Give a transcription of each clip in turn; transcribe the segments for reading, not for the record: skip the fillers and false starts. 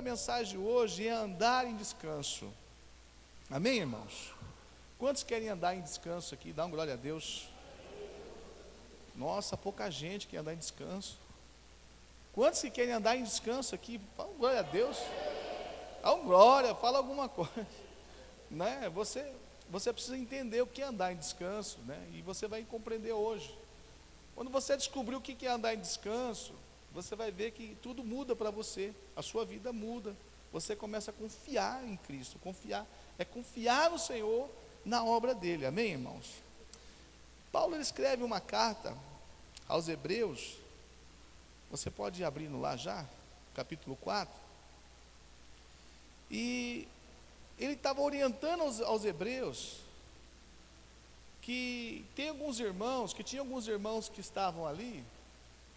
da mensagem hoje é andar em descanso. Amém, irmãos? Quantos querem andar em descanso aqui? Dá uma glória a Deus. Nossa, pouca gente quer andar em descanso. Quantos que querem andar em descanso aqui? Fala glória a Deus. Dá uma glória, fala alguma coisa, né? Você precisa entender o que é andar em descanso, né? E você vai compreender hoje. Quando você descobrir o que é andar em descanso, você vai ver que tudo muda para você, a sua vida muda. Você começa a confiar em Cristo. Confiar no Senhor, na obra dele. Amém, irmãos? Paulo ele escreve uma carta aos Hebreus. Você pode ir abrindo lá já, capítulo 4. E ele estava orientando aos Hebreus que tinha alguns irmãos que estavam ali,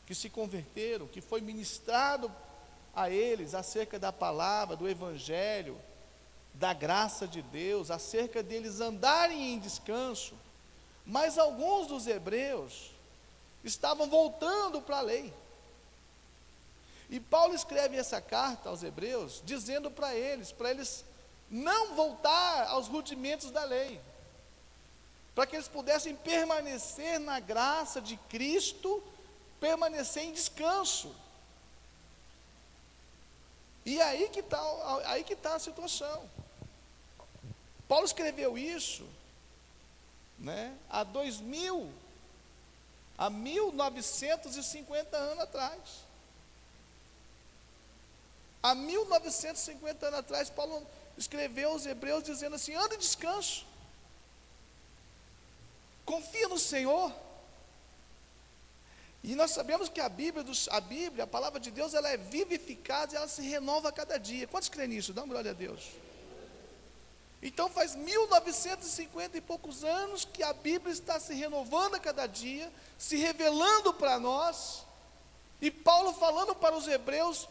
que se converteram, que foi ministrado a eles acerca da palavra, do evangelho, da graça de Deus, acerca deles andarem em descanso. Mas alguns dos hebreus estavam voltando para a lei. E Paulo escreve essa carta aos hebreus, dizendo para eles não voltar aos rudimentos da lei, para que eles pudessem permanecer na graça de Cristo, permanecer em descanso. E aí que está a situação. Paulo escreveu isso, né, há 1950 anos atrás. Há 1950 anos atrás, Paulo escreveu aos Hebreus dizendo assim: anda em descanso, confia no Senhor. E nós sabemos que a Bíblia, a palavra de Deus, ela é viva e eficaz e ela se renova a cada dia. Quantos creem nisso? Dá uma glória a Deus. Então faz 1950 e poucos anos que a Bíblia está se renovando a cada dia, se revelando para nós, e Paulo falando para os hebreus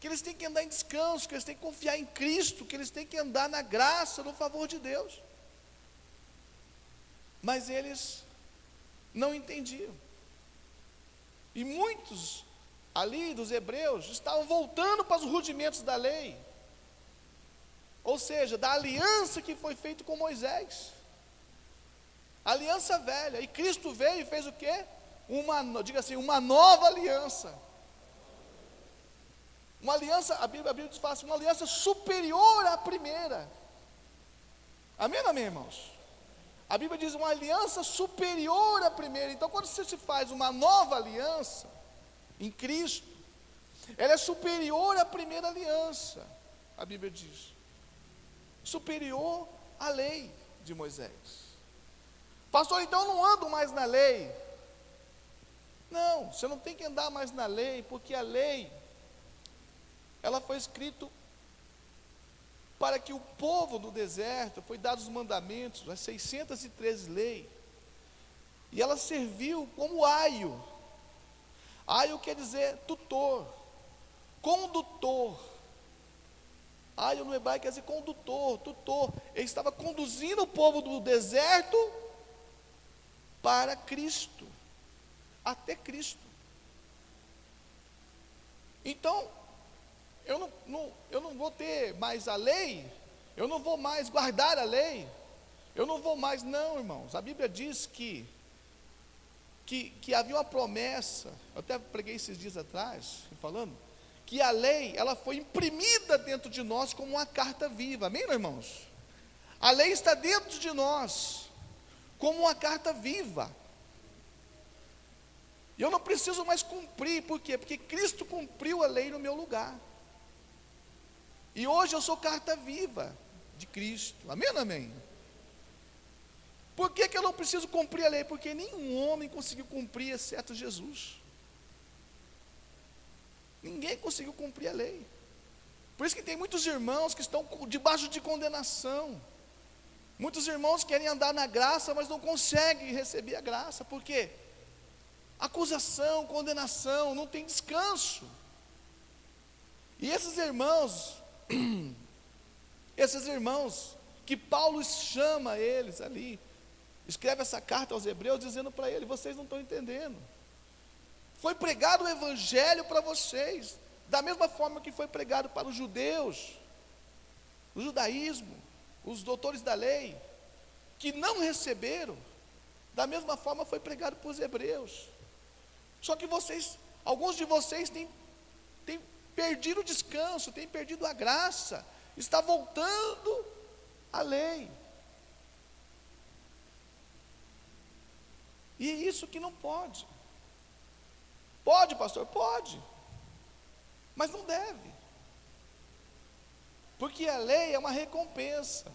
que eles têm que andar em descanso, que eles têm que confiar em Cristo, que eles têm que andar na graça, no favor de Deus. Mas eles não entendiam. E muitos ali dos hebreus estavam voltando para os rudimentos da lei, ou seja, da aliança que foi feita com Moisés, aliança velha. E Cristo veio e fez o quê? Diga assim, uma nova aliança. Uma aliança, a Bíblia diz fácil, uma aliança superior à primeira. Amém, amém, irmãos? A Bíblia diz uma aliança superior à primeira. Então, quando você se faz uma nova aliança em Cristo, ela é superior à primeira aliança. A Bíblia diz superior à lei de Moisés. Pastor, então eu não ando mais na lei. Não, você não tem que andar mais na lei, porque a lei, ela foi escrita para que o povo do deserto, foi dados os mandamentos, as 613 leis, e ela serviu como aio. Aio quer dizer tutor, condutor. Aio no hebraico quer dizer condutor, tutor. Ele estava conduzindo o povo do deserto para Cristo, até Cristo. Então, eu não vou ter mais a lei, eu não vou mais guardar a lei, eu não vou mais, não, irmãos. A Bíblia diz que havia uma promessa, eu até preguei esses dias atrás, falando, que a lei, ela foi imprimida dentro de nós como uma carta viva. Amém, irmãos? A lei está dentro de nós como uma carta viva. E eu não preciso mais cumprir. Por quê? Porque Cristo cumpriu a lei no meu lugar. E hoje eu sou carta viva de Cristo. Amém, amém? Por que eu não preciso cumprir a lei? Porque nenhum homem conseguiu cumprir, exceto Jesus. Ninguém conseguiu cumprir a lei. Por isso que tem muitos irmãos que estão debaixo de condenação. Muitos irmãos querem andar na graça, mas não conseguem receber a graça. Por quê? Acusação, condenação, não tem descanso. E esses irmãos que Paulo chama eles ali, escreve essa carta aos hebreus dizendo para eles: vocês não estão entendendo. Foi pregado o evangelho para vocês, Da mesma forma que foi pregado para os judeus, o judaísmo, os doutores da lei, que não receberam, da mesma forma foi pregado para os hebreus. Só que alguns de vocês têm perdido o descanso, têm perdido a graça, está voltando à lei. E é isso que não pode. Pode, pastor? Pode. Mas não deve. Porque a lei é uma recompensa.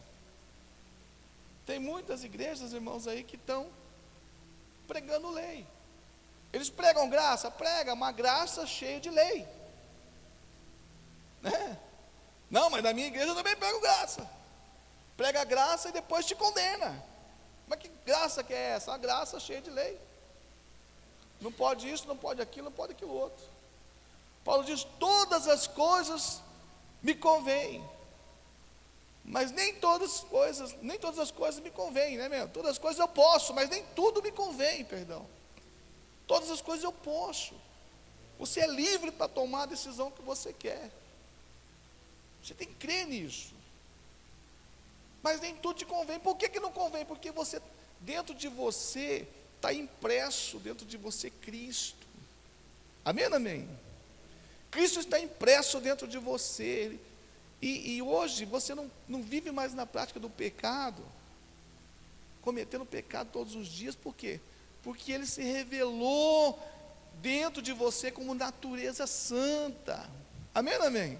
Tem muitas igrejas, irmãos, aí que estão pregando lei. Eles pregam graça? Prega, uma graça cheia de lei. Né? Não, mas na minha igreja eu também prego graça. Prega graça e depois te condena. Mas que graça que é essa? Uma graça cheia de lei. Não pode isso, não pode aquilo, não pode aquilo outro. Paulo diz: todas as coisas me convêm. Mas nem todas as coisas me convêm, né, meu? Todas as coisas eu posso, mas nem tudo me convém, perdão. Todas as coisas eu posso. Você é livre para tomar a decisão que você quer. Você tem que crer nisso. Mas nem tudo te convém. Por que não convém? Porque dentro de você, está impresso dentro de você Cristo. Amém, amém? Cristo está impresso dentro de você. E hoje você não vive mais na prática do pecado, cometendo pecado todos os dias. Por quê? Porque Ele se revelou dentro de você como natureza santa. Amém, amém?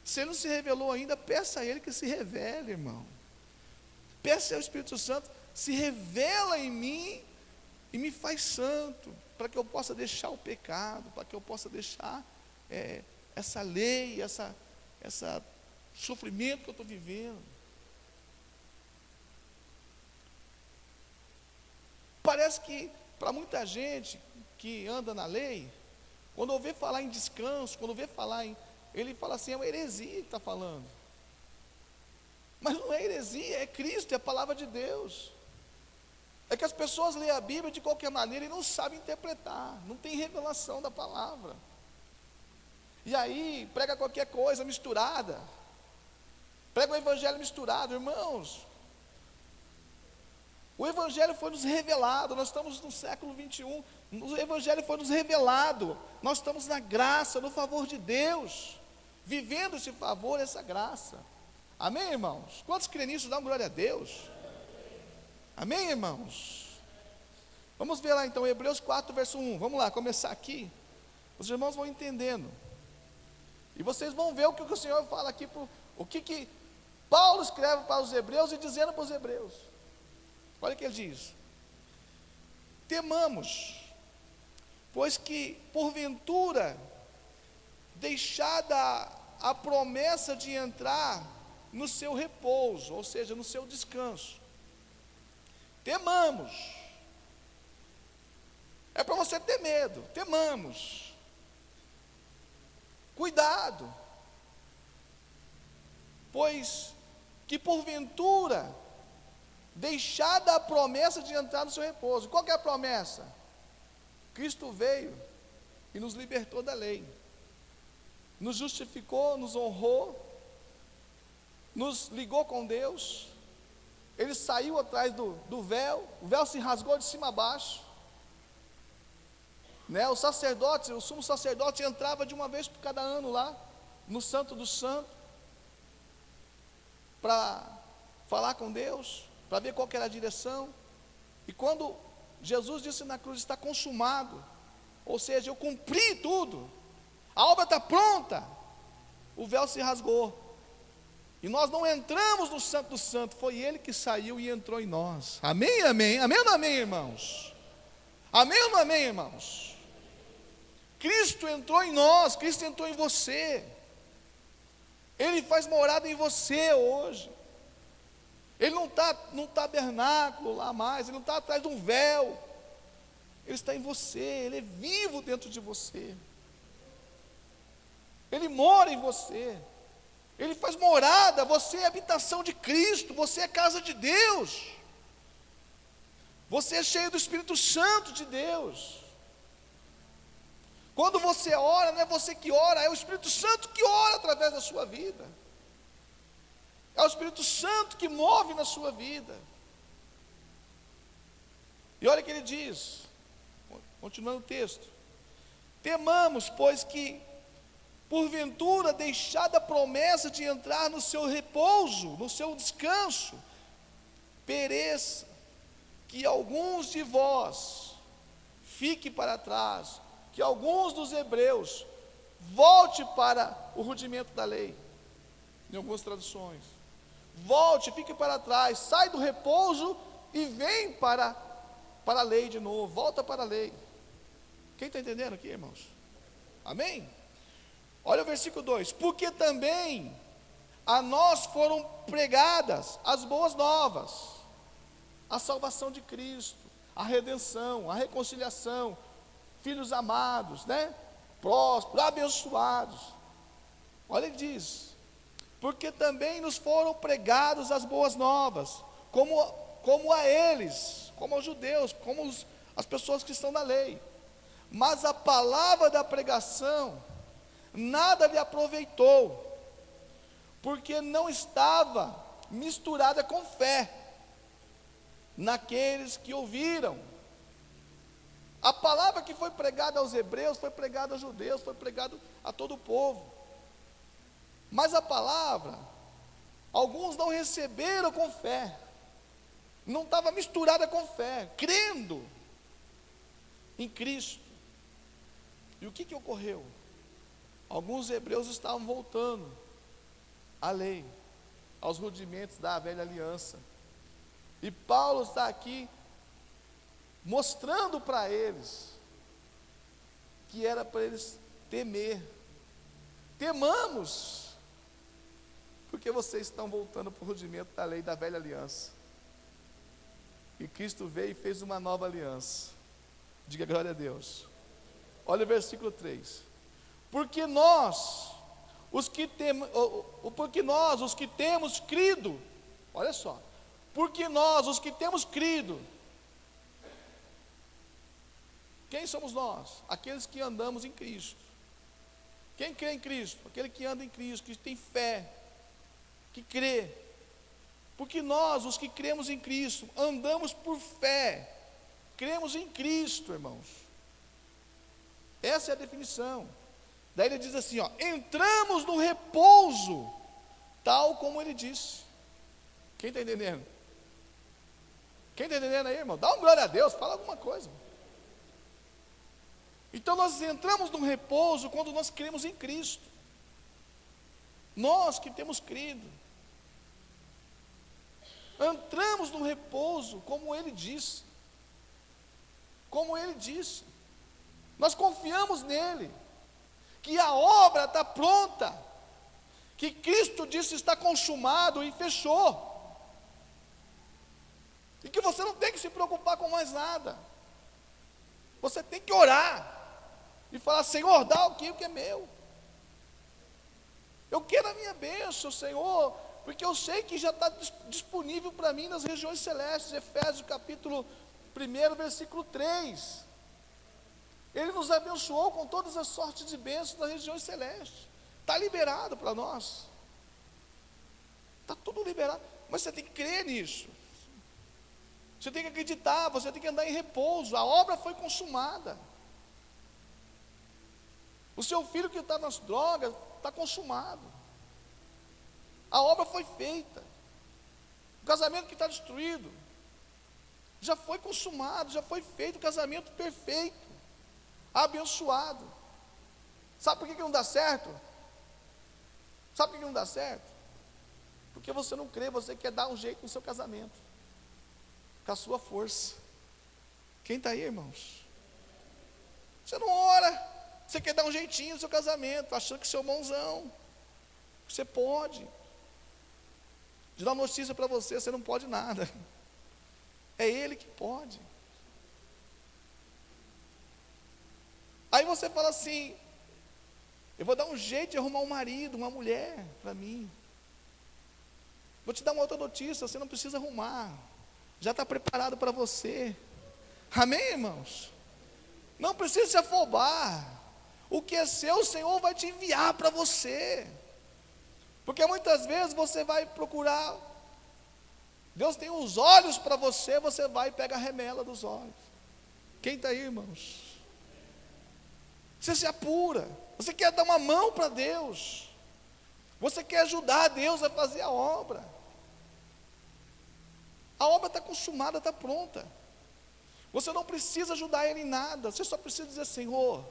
Se Ele não se revelou ainda, peça a Ele que se revele, irmão. Peça ao Espírito Santo: se revela em mim e me faz santo, para que eu possa deixar o pecado, para que eu possa deixar essa lei, esse sofrimento que eu estou vivendo. Parece que para muita gente que anda na lei, quando ouvir falar em descanso, quando ouvir falar ele fala assim: é uma heresia que está falando. Mas não é heresia, é Cristo, é a palavra de Deus. É que as pessoas leem a Bíblia de qualquer maneira e não sabem interpretar, não tem revelação da palavra. E aí prega qualquer coisa misturada, prega o evangelho misturado. Irmãos, o evangelho foi nos revelado. Nós estamos no século 21, o evangelho foi nos revelado. Nós estamos na graça, no favor de Deus, vivendo esse favor, essa graça. Amém, irmãos? Quantos creem nisso? Dão glória a Deus. Amém, irmãos? Vamos ver lá então, Hebreus 4, verso 1. Vamos lá, começar aqui. Os irmãos vão entendendo. E vocês vão ver o que o Senhor fala aqui, o que Paulo escreve para os hebreus e dizendo para os hebreus. Olha o que ele diz: temamos, pois que porventura, deixada a promessa de entrar no seu repouso, ou seja, no seu descanso. Temamos. É para você ter medo. Temamos. Cuidado, pois que porventura, deixada a promessa de entrar no seu repouso. Qual que é a promessa? Cristo veio e nos libertou da lei, nos justificou, nos honrou, nos ligou com Deus. Ele saiu atrás do véu, o véu se rasgou de cima a baixo. O sacerdote, o sumo sacerdote entrava de uma vez por cada ano lá, no Santo dos Santos, para falar com Deus, para ver qual que era a direção. E quando Jesus disse na cruz: está consumado, ou seja, eu cumpri tudo, a obra está pronta, o véu se rasgou, e nós não entramos no Santo dos Santos, foi Ele que saiu e entrou em nós. Amém, amém, amém ou não amém, irmãos? Amém ou não amém, irmãos? Cristo entrou em nós, Cristo entrou em você, Ele faz morada em você hoje. Ele não está num tabernáculo lá mais, Ele não está atrás de um véu, Ele está em você, Ele é vivo dentro de você, Ele mora em você, Ele faz morada. Você é habitação de Cristo, você é casa de Deus, você é cheio do Espírito Santo de Deus. Quando você ora, não é você que ora, é o Espírito Santo que ora através da sua vida. É o Espírito Santo que move na sua vida. E olha o que ele diz, continuando o texto: temamos, pois que, porventura, deixada a promessa de entrar no seu repouso, no seu descanso, pereça, que alguns de vós fique para trás, que alguns dos hebreus volte para o rudimento da lei, em algumas traduções, volte, fique para trás, sai do repouso e vem para a lei de novo, volta para a lei. Quem está entendendo aqui, irmãos? Amém? Olha o versículo 2: porque também a nós foram pregadas as boas novas, a salvação de Cristo, a redenção, a reconciliação, filhos amados, né? Prósperos, abençoados. Olha, ele diz: porque também nos foram pregadas as boas novas, como a eles, como aos judeus, como as pessoas que estão na lei. Mas a palavra da pregação nada lhe aproveitou, porque não estava misturada com fé naqueles que ouviram. A palavra que foi pregada aos hebreus, foi pregada aos judeus, foi pregada a todo o povo. Mas a palavra, alguns não receberam com fé, não estava misturada com fé, crendo em Cristo. E o que ocorreu? Alguns hebreus estavam voltando à lei, aos rudimentos da velha aliança. E Paulo está aqui mostrando para eles que era para eles temer. Temamos, porque vocês estão voltando para o rudimento da lei da velha aliança. E Cristo veio e fez uma nova aliança. Diga glória a Deus. Olha o versículo 3: porque nós, os que temos crido, olha só, porque nós, os que temos crido, quem somos nós? Aqueles que andamos em Cristo. Quem crê em Cristo? Aquele que anda em Cristo, que tem fé, que crê. Porque nós, os que cremos em Cristo, andamos por fé, cremos em Cristo, irmãos. Essa é a definição. Daí ele diz assim, ó: entramos no repouso, tal como ele disse. Quem está entendendo? Quem está entendendo aí, irmão? Dá um glória a Deus, fala alguma coisa. Então nós entramos no repouso quando nós cremos em Cristo. Nós que temos crido, entramos no repouso como ele disse. Como ele disse. Nós confiamos nele, que a obra está pronta, que Cristo disse está consumado e fechou, e que você não tem que se preocupar com mais nada. Você tem que orar e falar: Senhor, dá o que é meu. Eu quero a minha bênção, Senhor, porque eu sei que já está disponível para mim nas regiões celestes. Efésios capítulo 1, versículo 3. Ele nos abençoou com todas as sortes de bênçãos nas regiões celestes. Está liberado para nós. Está tudo liberado. Mas você tem que crer nisso. Você tem que acreditar, você tem que andar em repouso. A obra foi consumada. O seu filho que está nas drogas, está consumado. A obra foi feita. O casamento que está destruído, já foi consumado, já foi feito o casamento perfeito, abençoado. Sabe por que não dá certo? Sabe por que não dá certo? Porque você não crê, você quer dar um jeito no seu casamento, com a sua força. Quem está aí, irmãos? Você não ora, você quer dar um jeitinho no seu casamento, achando que seu mãozão, você pode. De dar notícia para você, você não pode nada. É Ele que pode. Aí você fala assim: eu vou dar um jeito de arrumar um marido, uma mulher para mim. Vou te dar uma outra notícia, você não precisa arrumar, já está preparado para você. Amém, irmãos? Não precisa se afobar, O que é seu, o Senhor vai te enviar para você. Porque muitas vezes você vai procurar, Deus tem os olhos para você, você vai e pega a remela dos olhos. Quem está aí, irmãos? Você se apura, você quer dar uma mão para Deus, você quer ajudar Deus a fazer a obra. A obra está consumada, está pronta. Você não precisa ajudar Ele em nada, você só precisa dizer: Senhor,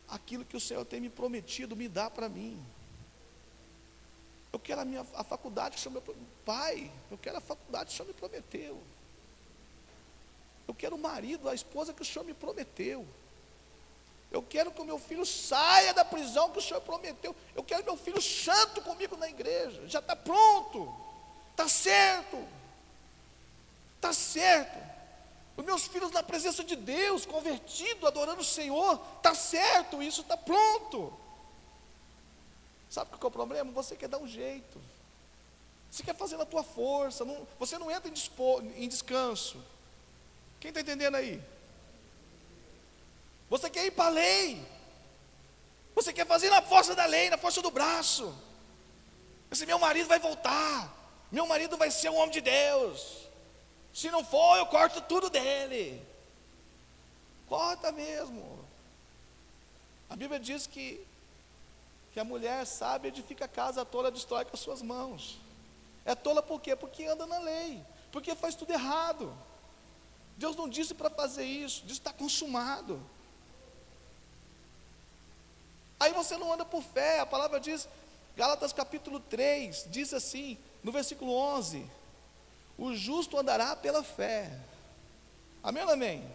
aquilo que o Senhor tem me prometido, me dá para mim. Eu quero a faculdade que o Senhor me... Pai, eu quero a faculdade que o Senhor me prometeu. Eu quero o marido, a esposa que o Senhor me prometeu. Eu quero que o meu filho saia da prisão que o Senhor prometeu. Eu quero meu filho santo comigo na igreja. Já está pronto. Está certo. Está certo. Os meus filhos na presença de Deus, convertido, adorando o Senhor. Está certo, isso está pronto. Sabe qual é o problema? Você quer dar um jeito. Você quer fazer na tua força. Você não entra em descanso. Quem está entendendo aí? Você quer ir para a lei. Você quer fazer na força da lei, na força do braço. Esse meu marido vai voltar. Meu marido vai ser um homem de Deus. Se não for, eu corto tudo dele. Corta mesmo. A Bíblia diz que a mulher sábia edifica a casa, a tola destrói com as suas mãos. É tola por quê? Porque anda na lei. Porque faz tudo errado. Deus não disse para fazer isso. Disse que está consumado. Aí você não anda por fé. A palavra diz, Gálatas capítulo 3, diz assim, no versículo 11: o justo andará pela fé. Amém ou amém?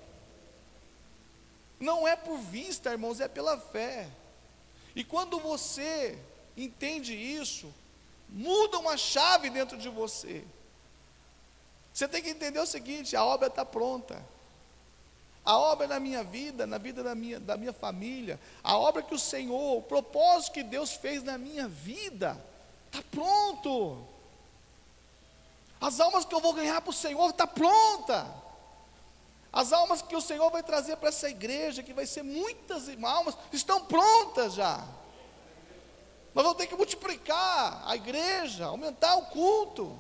Não é por vista, irmãos, é pela fé. E quando você entende isso, muda uma chave dentro de você. Você tem que entender o seguinte: a obra está pronta. A obra na minha vida, na vida da minha família, a obra que o Senhor, o propósito que Deus fez na minha vida, está pronto. As almas que eu vou ganhar para o Senhor está pronta. As almas que o Senhor vai trazer para essa igreja, que vai ser muitas almas, estão prontas já. Nós vamos ter que multiplicar a igreja, aumentar o culto,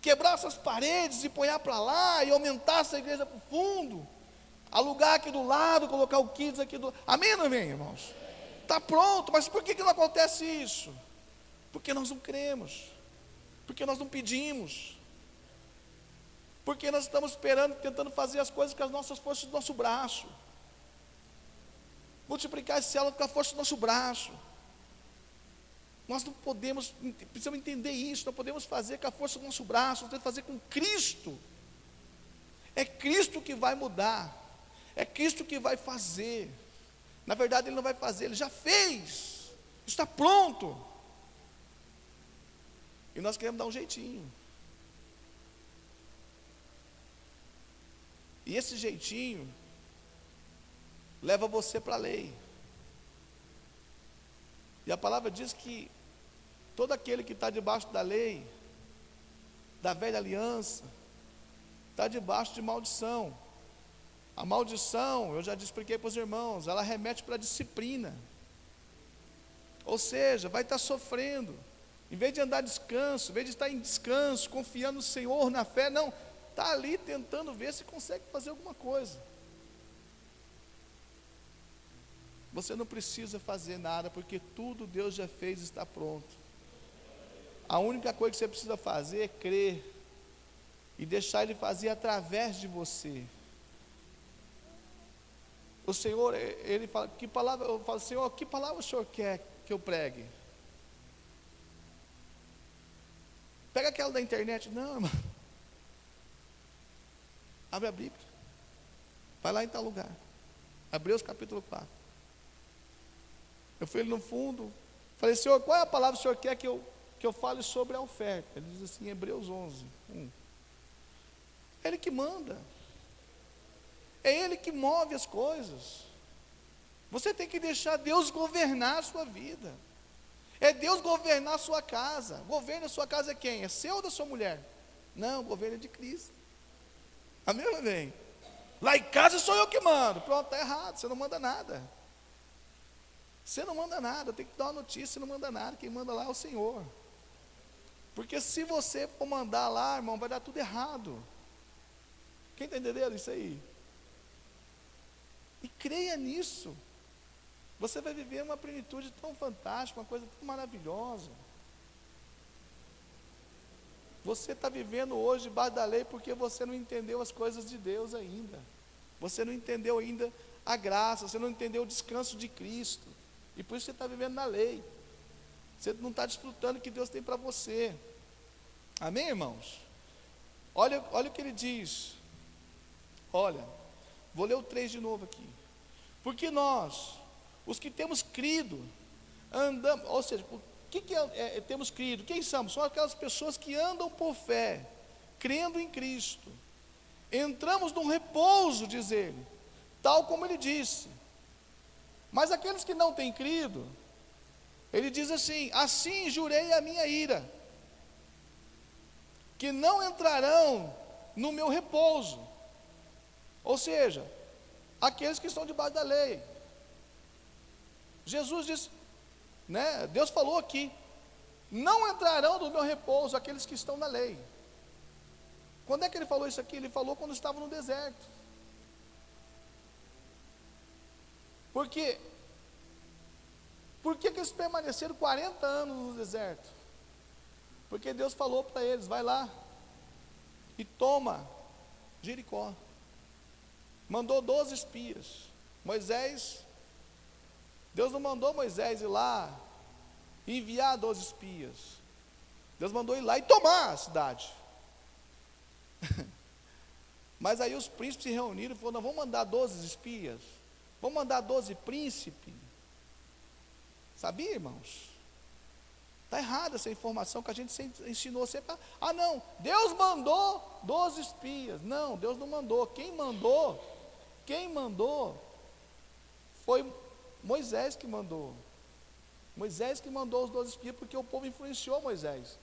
quebrar essas paredes e ponhar para lá, e aumentar essa igreja para o fundo, alugar aqui do lado, colocar o kids aqui do lado. Amém, não amém, irmãos? Está pronto, mas por que não acontece isso? Porque nós não cremos, porque nós não pedimos, porque nós estamos esperando, tentando fazer as coisas com as nossas forças do nosso braço, multiplicar esse célula com a força do nosso braço. Nós não podemos, precisamos entender isso, não podemos fazer com a força do nosso braço, nós temos que fazer com Cristo. É Cristo que vai mudar, é Cristo que vai fazer. Na verdade Ele não vai fazer, Ele já fez, está pronto. E nós queremos dar um jeitinho. E esse jeitinho leva você para a lei. E a palavra diz que todo aquele que está debaixo da lei, da velha aliança, está debaixo de maldição. A maldição, eu já expliquei para os irmãos, ela remete para a disciplina. Ou seja, vai estar sofrendo. Em vez de andar descanso, em vez de estar em descanso, confiando no Senhor, na fé, não, está ali tentando ver se consegue fazer alguma coisa. Você não precisa fazer nada, porque tudo Deus já fez e está pronto. A única coisa que você precisa fazer é crer e deixar Ele fazer através de você. O Senhor, Ele fala, que palavra, eu falo, Senhor, que palavra o Senhor quer que eu pregue? Pega aquela da internet. Não, irmão. Abre a Bíblia. Vai lá em tal lugar. Hebreus capítulo 4. Eu fui ali no fundo. Falei, Senhor, qual é a palavra que o Senhor quer que eu fale sobre a oferta? Ele diz assim, Hebreus 11, 1. É Ele que manda. É Ele que move as coisas. Você tem que deixar Deus governar a sua vida. É Deus governar a sua casa. Governo da sua casa é quem? É seu ou da sua mulher? Não, o governo é de Cristo. Amém ou amém? Lá em casa sou eu que mando. Pronto, está errado, você não manda nada. Você não manda nada, tem que dar uma notícia, você não manda nada, quem manda lá é o Senhor. Porque se você for mandar lá, irmão, vai dar tudo errado. Quem está entendendo isso aí? E creia nisso. Você vai viver uma plenitude tão fantástica, uma coisa tão maravilhosa. Você está vivendo hoje debaixo da lei porque você não entendeu as coisas de Deus ainda. Você não entendeu ainda a graça, você não entendeu o descanso de Cristo. E por isso você está vivendo na lei. Você não está desfrutando o que Deus tem para você. Amém, irmãos? Olha o que ele diz. Olha, vou ler o 3 de novo aqui. Porque nós, os que temos crido, andamos, ou seja, o que temos crido? Quem somos? São aquelas pessoas que andam por fé, crendo em Cristo. Entramos num repouso, diz ele, tal como ele disse. Mas aqueles que não têm crido, ele diz assim: assim jurei a minha ira, que não entrarão no meu repouso. Ou seja, aqueles que estão debaixo da lei. Jesus disse, né, Deus falou aqui: não entrarão no meu repouso aqueles que estão na lei. Quando é que ele falou isso aqui? Ele falou quando estava no deserto. Por que eles permaneceram 40 anos no deserto? Porque Deus falou para eles: vai lá e toma Jericó. Mandou 12 espias. Deus não mandou Moisés ir lá e enviar 12 espias. Deus mandou ir lá e tomar a cidade. Mas aí os príncipes se reuniram e falaram: não, vamos mandar 12 espias, vamos mandar 12 príncipes. Sabia, irmãos? Está errada essa informação que a gente ensinou sempre. Ah, não, Deus mandou 12 espias. Não, Deus não mandou. Quem mandou foi Moisés que mandou. Moisés que mandou os 12 espias, porque o povo influenciou Moisés.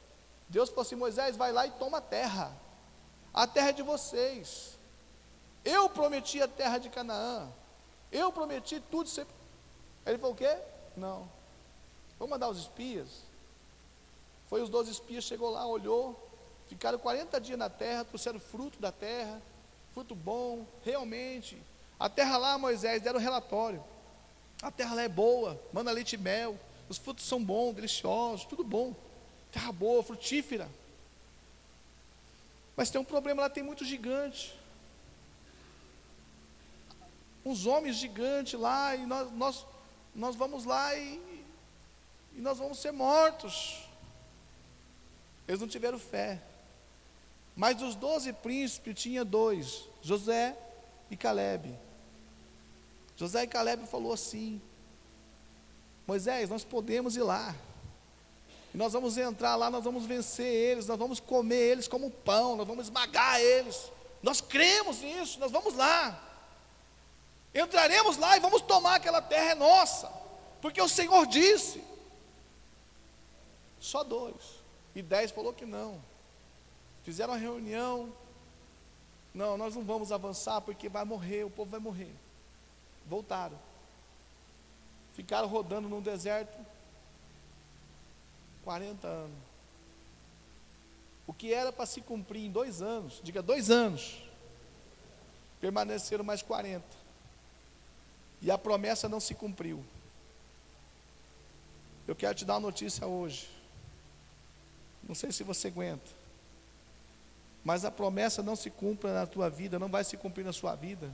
Deus falou assim: Moisés, vai lá e toma a terra é de vocês. Eu prometi a terra de Canaã, eu prometi tudo. Ele falou: o quê? Não, vou mandar os espias. Foi os 12 espias, chegou lá, olhou, ficaram 40 dias na terra, trouxeram fruto da terra, fruto bom, realmente. A terra lá, Moisés, deram relatório: a terra lá é boa, manda leite e mel, os frutos são bons, deliciosos, tudo bom, terra boa, frutífera. Mas tem um problema lá, tem muito gigante, uns homens gigantes lá, e nós vamos lá e nós vamos ser mortos. Eles não tiveram fé. Mas dos 12 príncipes tinha 2, Josué e Calebe. Josué e Calebe falou assim: Moisés, nós podemos ir lá, e nós vamos entrar lá, nós vamos vencer eles, nós vamos comer eles como pão, nós vamos esmagar eles, nós cremos nisso, nós vamos lá, entraremos lá e vamos tomar aquela terra, é nossa, porque o Senhor disse. Só 2, e 10 falou que não. Fizeram uma reunião: não, nós não vamos avançar porque vai morrer, o povo vai morrer. Voltaram, ficaram rodando no deserto 40 anos. O que era para se cumprir em 2 anos, diga 2 anos, permaneceram mais 40, e a promessa não se cumpriu. Eu quero te dar uma notícia hoje, não sei se você aguenta, mas a promessa não se cumpre na tua vida, não vai se cumprir na sua vida,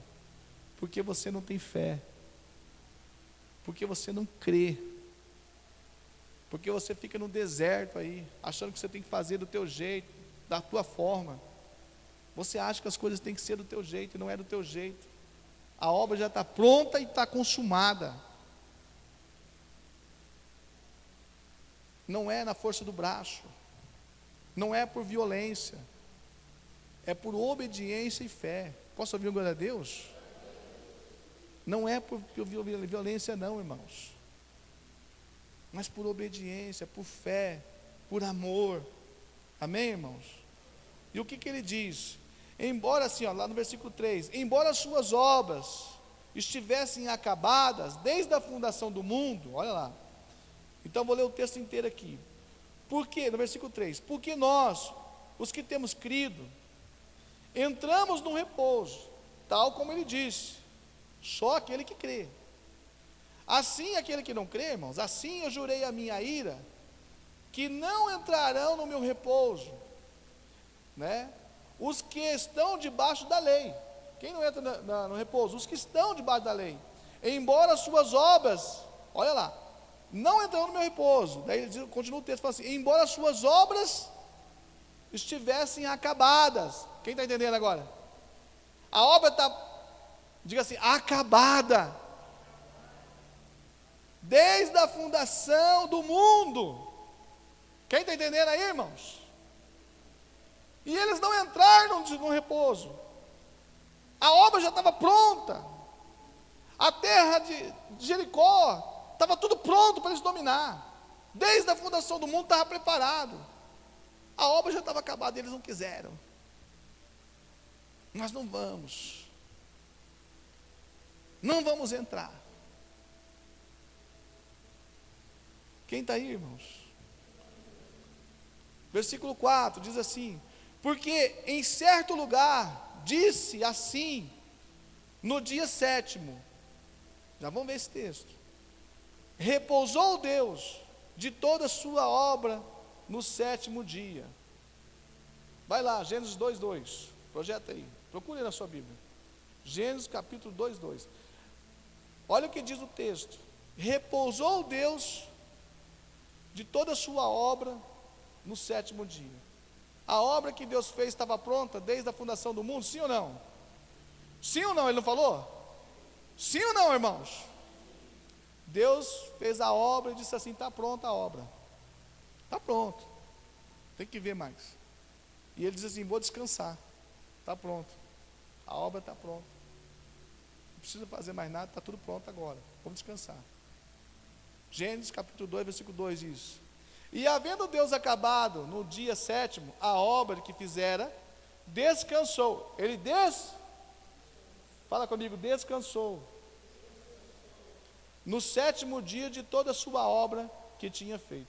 porque você não tem fé, porque você não crê, porque você fica no deserto aí, achando que você tem que fazer do teu jeito, da tua forma. Você acha que as coisas têm que ser do teu jeito, e não é do teu jeito. A obra já está pronta e está consumada. Não é na força do braço, não é por violência, é por obediência e fé. Posso ouvir um glória a Deus? Não é por violência não, irmãos, mas por obediência, por fé, por amor. Amém, irmãos? E o que ele diz? Embora assim, ó, lá no versículo 3, embora as suas obras estivessem acabadas desde a fundação do mundo, olha lá. Então vou ler o texto inteiro aqui. Porque, no versículo 3, porque nós, os que temos crido, entramos no repouso, tal como ele disse, só aquele que crê. Assim aquele que não crê, irmãos, assim eu jurei a minha ira, que não entrarão no meu repouso, né? Os que estão debaixo da lei. Quem não entra no repouso? Os que estão debaixo da lei. Embora as suas obras, olha lá, não entrarão no meu repouso. Daí continua o texto, fala assim, embora as suas obras estivessem acabadas. Quem está entendendo agora? A obra está, diga assim, acabada. Desde a fundação do mundo. Quem está entendendo aí, irmãos? E eles não entraram no repouso. A obra já estava pronta. A terra de Jericó estava tudo pronto para eles dominar. Desde a fundação do mundo estava preparado. A obra já estava acabada e eles não quiseram. Nós não vamos. Não vamos entrar. Quem está aí, irmãos? Versículo 4 diz assim: porque em certo lugar disse assim, no dia 7º, já vamos ver esse texto, repousou Deus de toda a sua obra no 7º dia. Vai lá, Gênesis 2:2, projeta aí, procure na sua Bíblia, Gênesis capítulo 2:2, olha o que diz o texto, repousou Deus de toda a sua obra no 7º dia. A obra que Deus fez estava pronta desde a fundação do mundo, sim ou não? Sim ou não, ele não falou? Sim ou não, irmãos? Deus fez a obra e disse assim, está pronta a obra. Está pronto. Tem que ver mais. E ele diz assim, vou descansar. Está pronto. A obra está pronta. Não precisa fazer mais nada, está tudo pronto agora. Vamos descansar. Gênesis capítulo 2, versículo 2 diz: e havendo Deus acabado no dia 7º a obra que fizera, descansou. Ele fala comigo, descansou. No 7º dia de toda a sua obra que tinha feito.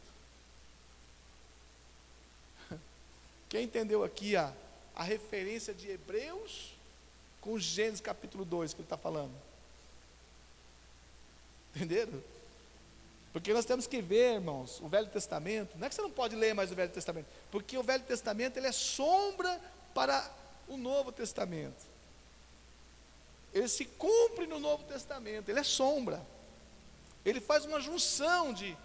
Quem entendeu aqui a referência de Hebreus com Gênesis capítulo 2 que ele está falando? Entenderam? Porque nós temos que ver, irmãos, o Velho Testamento. Não é que você não pode ler mais o Velho Testamento, porque o Velho Testamento ele é sombra para o Novo Testamento. Ele se cumpre no Novo Testamento, ele é sombra. Ele faz uma junção de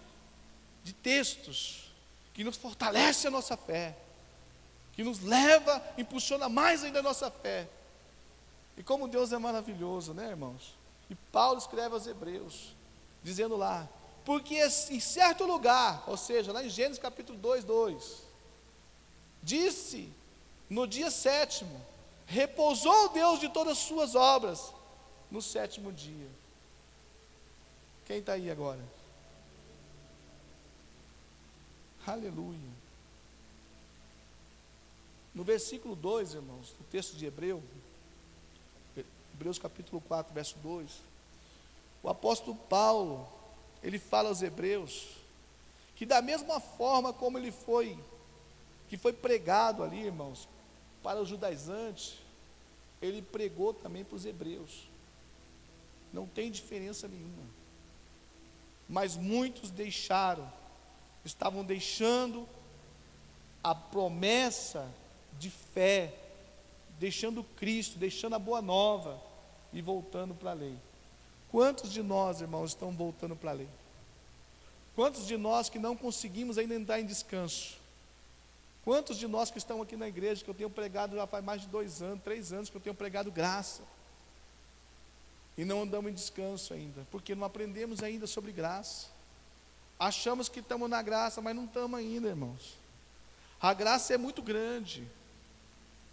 textos que nos fortalece a nossa fé, que nos leva, impulsiona mais ainda a nossa fé. E como Deus é maravilhoso, né, irmãos? E Paulo escreve aos Hebreus, dizendo lá, porque em certo lugar, ou seja, lá em Gênesis capítulo 2:2, disse, no dia 7º, repousou Deus de todas as suas obras, no 7º dia. Quem está aí agora? Aleluia. No versículo 2, irmãos, o texto de Hebreus capítulo 4, verso 2, o apóstolo Paulo, ele fala aos Hebreus, que da mesma forma como que foi pregado ali, irmãos, para os judaizantes, ele pregou também para os hebreus, não tem diferença nenhuma, mas muitos estavam deixando a promessa de fé, deixando Cristo, deixando a boa nova, e voltando para a lei. Quantos de nós, irmãos, estão voltando para a lei? Quantos de nós que não conseguimos ainda entrar em descanso? Quantos de nós que estão aqui na igreja, que eu tenho pregado já faz mais de 2 anos, 3 anos, que eu tenho pregado graça, e não andamos em descanso ainda, porque não aprendemos ainda sobre graça. Achamos que estamos na graça, mas não estamos ainda, irmãos. A graça é muito grande.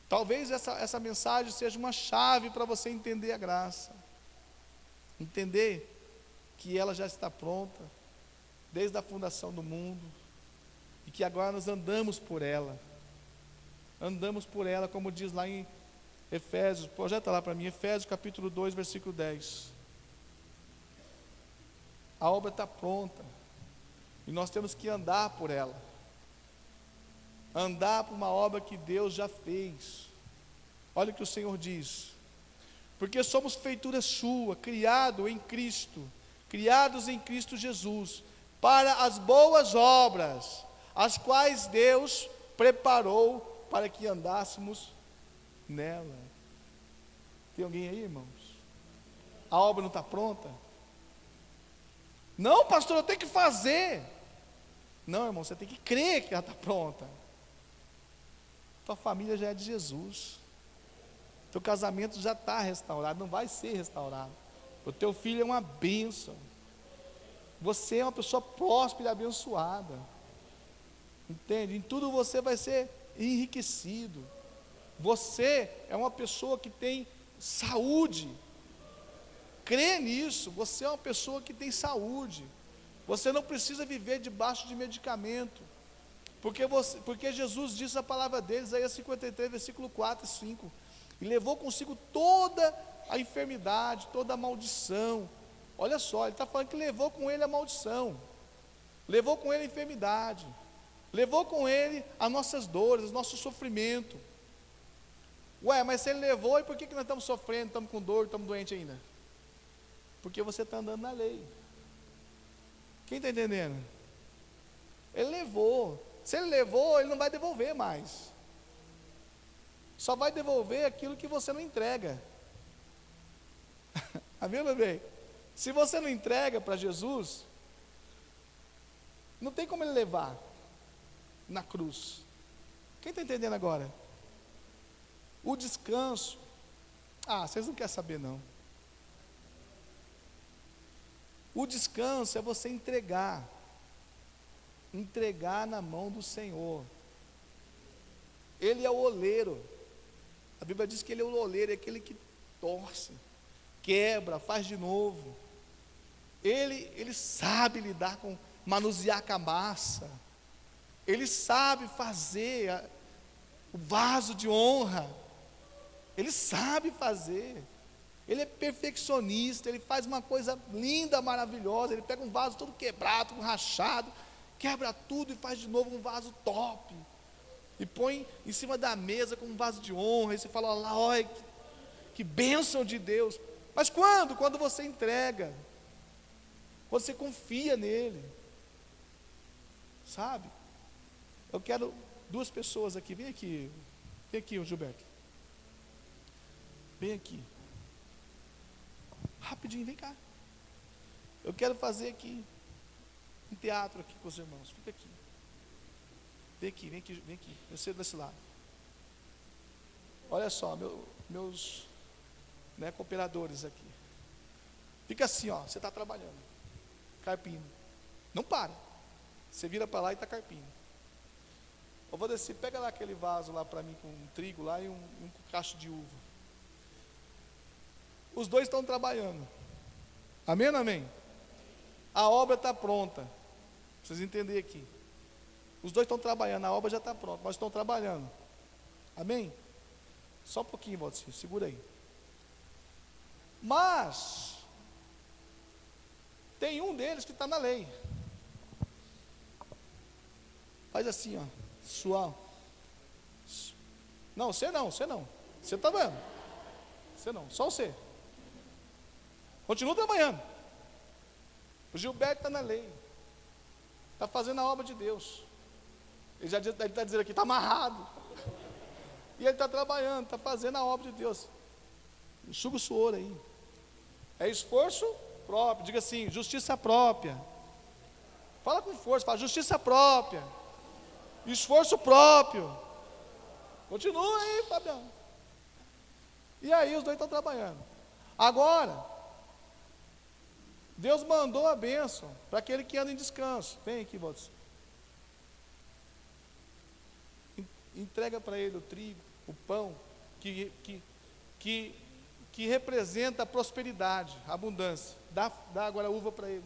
Talvez essa mensagem seja uma chave para você entender a graça. Entender que ela já está pronta, desde a fundação do mundo, e que agora nós andamos por ela, como diz lá em Efésios, projeta lá para mim, Efésios capítulo 2, versículo 10. A obra está pronta, e nós temos que andar por ela, andar por uma obra que Deus já fez. Olha o que o Senhor diz: porque somos feitura sua, criados em Cristo Jesus, para as boas obras, as quais Deus preparou para que andássemos nela. Tem alguém aí, irmãos? A obra não está pronta? Não, pastor, eu tenho que fazer. Não, irmão, você tem que crer que ela está pronta. Tua família já é de Jesus. Teu casamento já está restaurado, não vai ser restaurado. O teu filho é uma bênção. Você é uma pessoa próspera e abençoada. Entende? Em tudo você vai ser enriquecido. Você é uma pessoa que tem saúde. Crê nisso. Você é uma pessoa que tem saúde. Você não precisa viver debaixo de medicamento. Porque Jesus disse a palavra dele, Isaías 53, versículo 4 e 5. E levou consigo toda a enfermidade, toda a maldição. Olha só, ele está falando que levou com ele a maldição, levou com ele a enfermidade, levou com ele as nossas dores, o nosso sofrimento. Ué, mas se ele levou, e por que nós estamos sofrendo, estamos com dor, estamos doentes ainda? Porque você está andando na lei. Quem está entendendo? Ele levou. Se ele levou, ele não vai devolver mais. Só vai devolver aquilo que você não entrega. Amém, meu bem? Se você não entrega para Jesus, não tem como ele levar na cruz. Quem está entendendo agora? O descanso. Vocês não querem saber não. O descanso é você entregar na mão do Senhor. Ele é o oleiro. A Bíblia diz que ele é o oleiro, é aquele que torce, quebra, faz de novo. Ele sabe lidar com, manusear com a massa. Ele sabe fazer o vaso de honra. Ele sabe fazer. Ele é perfeccionista, ele faz uma coisa linda, maravilhosa. Ele pega um vaso todo quebrado, todo rachado, quebra tudo e faz de novo um vaso top. E põe em cima da mesa com um vaso de honra. E você fala, olha, que bênção de Deus. Mas quando? Quando você entrega. Quando você confia nele. Sabe? Eu quero duas pessoas aqui. Vem aqui, Gilberto. Vem aqui. Rapidinho, vem cá. Eu quero fazer aqui um teatro aqui com os irmãos. Fica aqui. Vem aqui. Você desse lado. Olha só, meus cooperadores aqui. Fica assim, você está trabalhando. Carpindo. Não para. Você vira para lá e está carpindo. Eu vou descer, pega lá aquele vaso lá para mim com um trigo lá e um cacho de uva. Os dois estão trabalhando. Amém ou não amém? A obra está pronta. Vocês entenderem aqui. Os dois estão trabalhando, a obra já está pronta, mas estão trabalhando. Amém? Só um pouquinho, Valdir, segura aí. Mas tem um deles que está na lei. Faz assim, suave. Não, você não. Você está vendo? Você não, só você. Continua trabalhando. O Gilberto está na lei. Está fazendo a obra de Deus. Ele está dizendo aqui, está amarrado. E ele está trabalhando, está fazendo a obra de Deus. Enxuga o suor aí. É esforço próprio. Diga assim, justiça própria. Fala com força, fala justiça própria. Esforço próprio. Continua aí, Fabião. E aí os dois estão trabalhando. Agora, Deus mandou a bênção para aquele que anda em descanso. Vem aqui, Valdir. Entrega para ele o trigo, o pão, que representa a prosperidade, a abundância. Dá agora a uva para ele.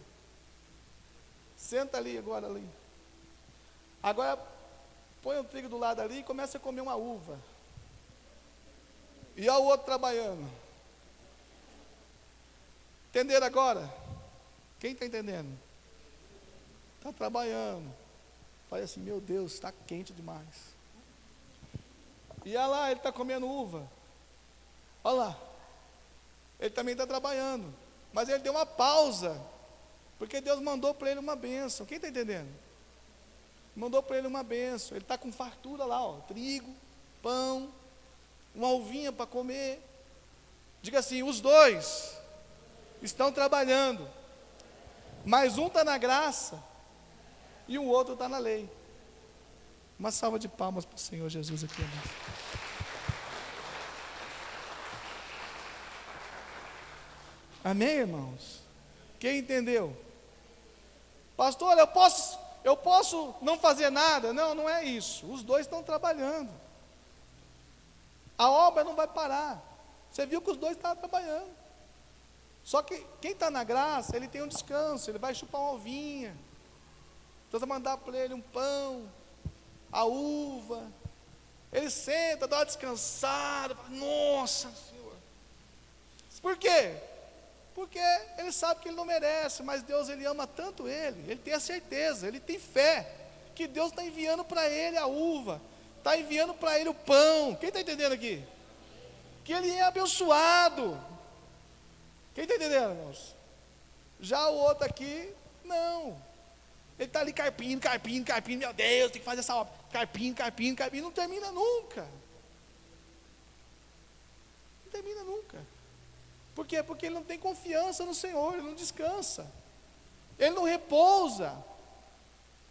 Senta ali agora ali. Agora põe o trigo do lado ali e começa a comer uma uva. E olha o outro trabalhando. Entenderam agora? Quem está entendendo? Está trabalhando. Faz assim, meu Deus, está quente demais. E olha lá, ele está comendo uva. Olha lá. Ele também está trabalhando. Mas ele deu uma pausa. Porque Deus mandou para ele uma bênção. Quem está entendendo? Mandou para ele uma bênção. Ele está com fartura lá, ó, trigo, pão, uma uvinha para comer. Diga assim, os dois estão trabalhando, mas um está na graça e o outro está na lei. Uma salva de palmas para o Senhor Jesus aqui, irmãos. Amém, irmãos? Quem entendeu? Pastor, eu posso não fazer nada? Não, não é isso. Os dois estão trabalhando. A obra não vai parar. Você viu que os dois estavam trabalhando. Só que quem está na graça, ele tem um descanso, ele vai chupar uma ovinha. Deus vai mandar para ele um pão, a uva. Ele senta, dá uma descansada, fala, nossa Senhor. Por quê? Porque ele sabe que ele não merece, mas Deus, ele ama tanto ele tem a certeza, ele tem fé, que Deus está enviando para ele a uva, está enviando para ele o pão. Quem está entendendo aqui? Que ele é abençoado. Quem está entendendo, irmãos? Já o outro aqui, não. Ele está ali carpindo, meu Deus, tem que fazer essa obra. Carpindo, não termina nunca. Não termina nunca. Por quê? Porque ele não tem confiança no Senhor, ele não descansa. Ele não repousa.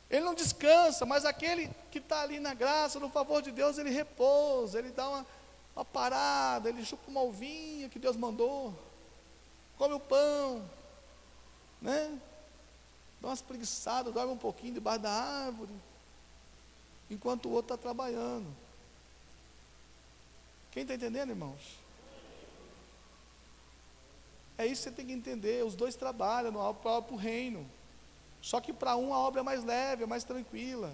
Ele não descansa, mas aquele que está ali na graça, no favor de Deus, ele repousa, ele dá uma parada, ele chupa uma uvinha que Deus mandou, come o pão, né? Dá umas preguiçadas, dorme um pouquinho debaixo da árvore, enquanto o outro está trabalhando. Quem está entendendo, irmãos? É isso que você tem que entender, os dois trabalham no próprio reino. Só que para um a obra é mais leve, é mais tranquila.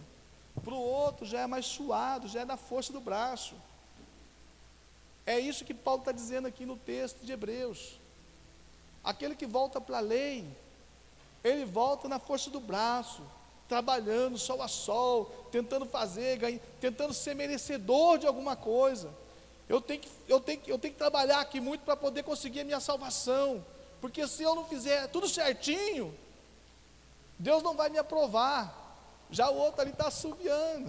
Para o outro já é mais suado, já é na força do braço. É isso que Paulo está dizendo aqui no texto de Hebreus. Aquele que volta para a lei, ele volta na força do braço, trabalhando sol a sol, tentando fazer, tentando ser merecedor de alguma coisa. Eu tenho que trabalhar aqui muito para poder conseguir a minha salvação, porque se eu não fizer tudo certinho, Deus não vai me aprovar. Já o outro ali está assoviando,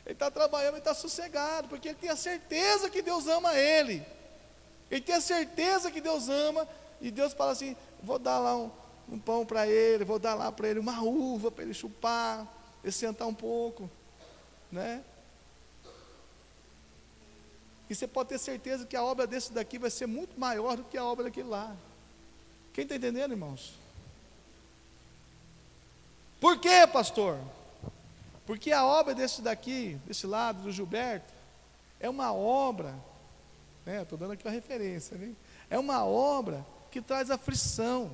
ele está trabalhando, ele está sossegado, porque ele tem a certeza que Deus ama ele. Ele tem a certeza que Deus ama, e Deus fala assim, vou dar lá um pão para ele, vou dar lá para ele uma uva, para ele chupar, ele sentar um pouco, né? E você pode ter certeza que a obra desse daqui vai ser muito maior do que a obra daquele lá. Quem está entendendo, irmãos? Por quê, pastor? Porque a obra desse daqui, desse lado, do Gilberto, é uma obra, né? Estou dando aqui uma referência, né? É uma obra que traz aflição.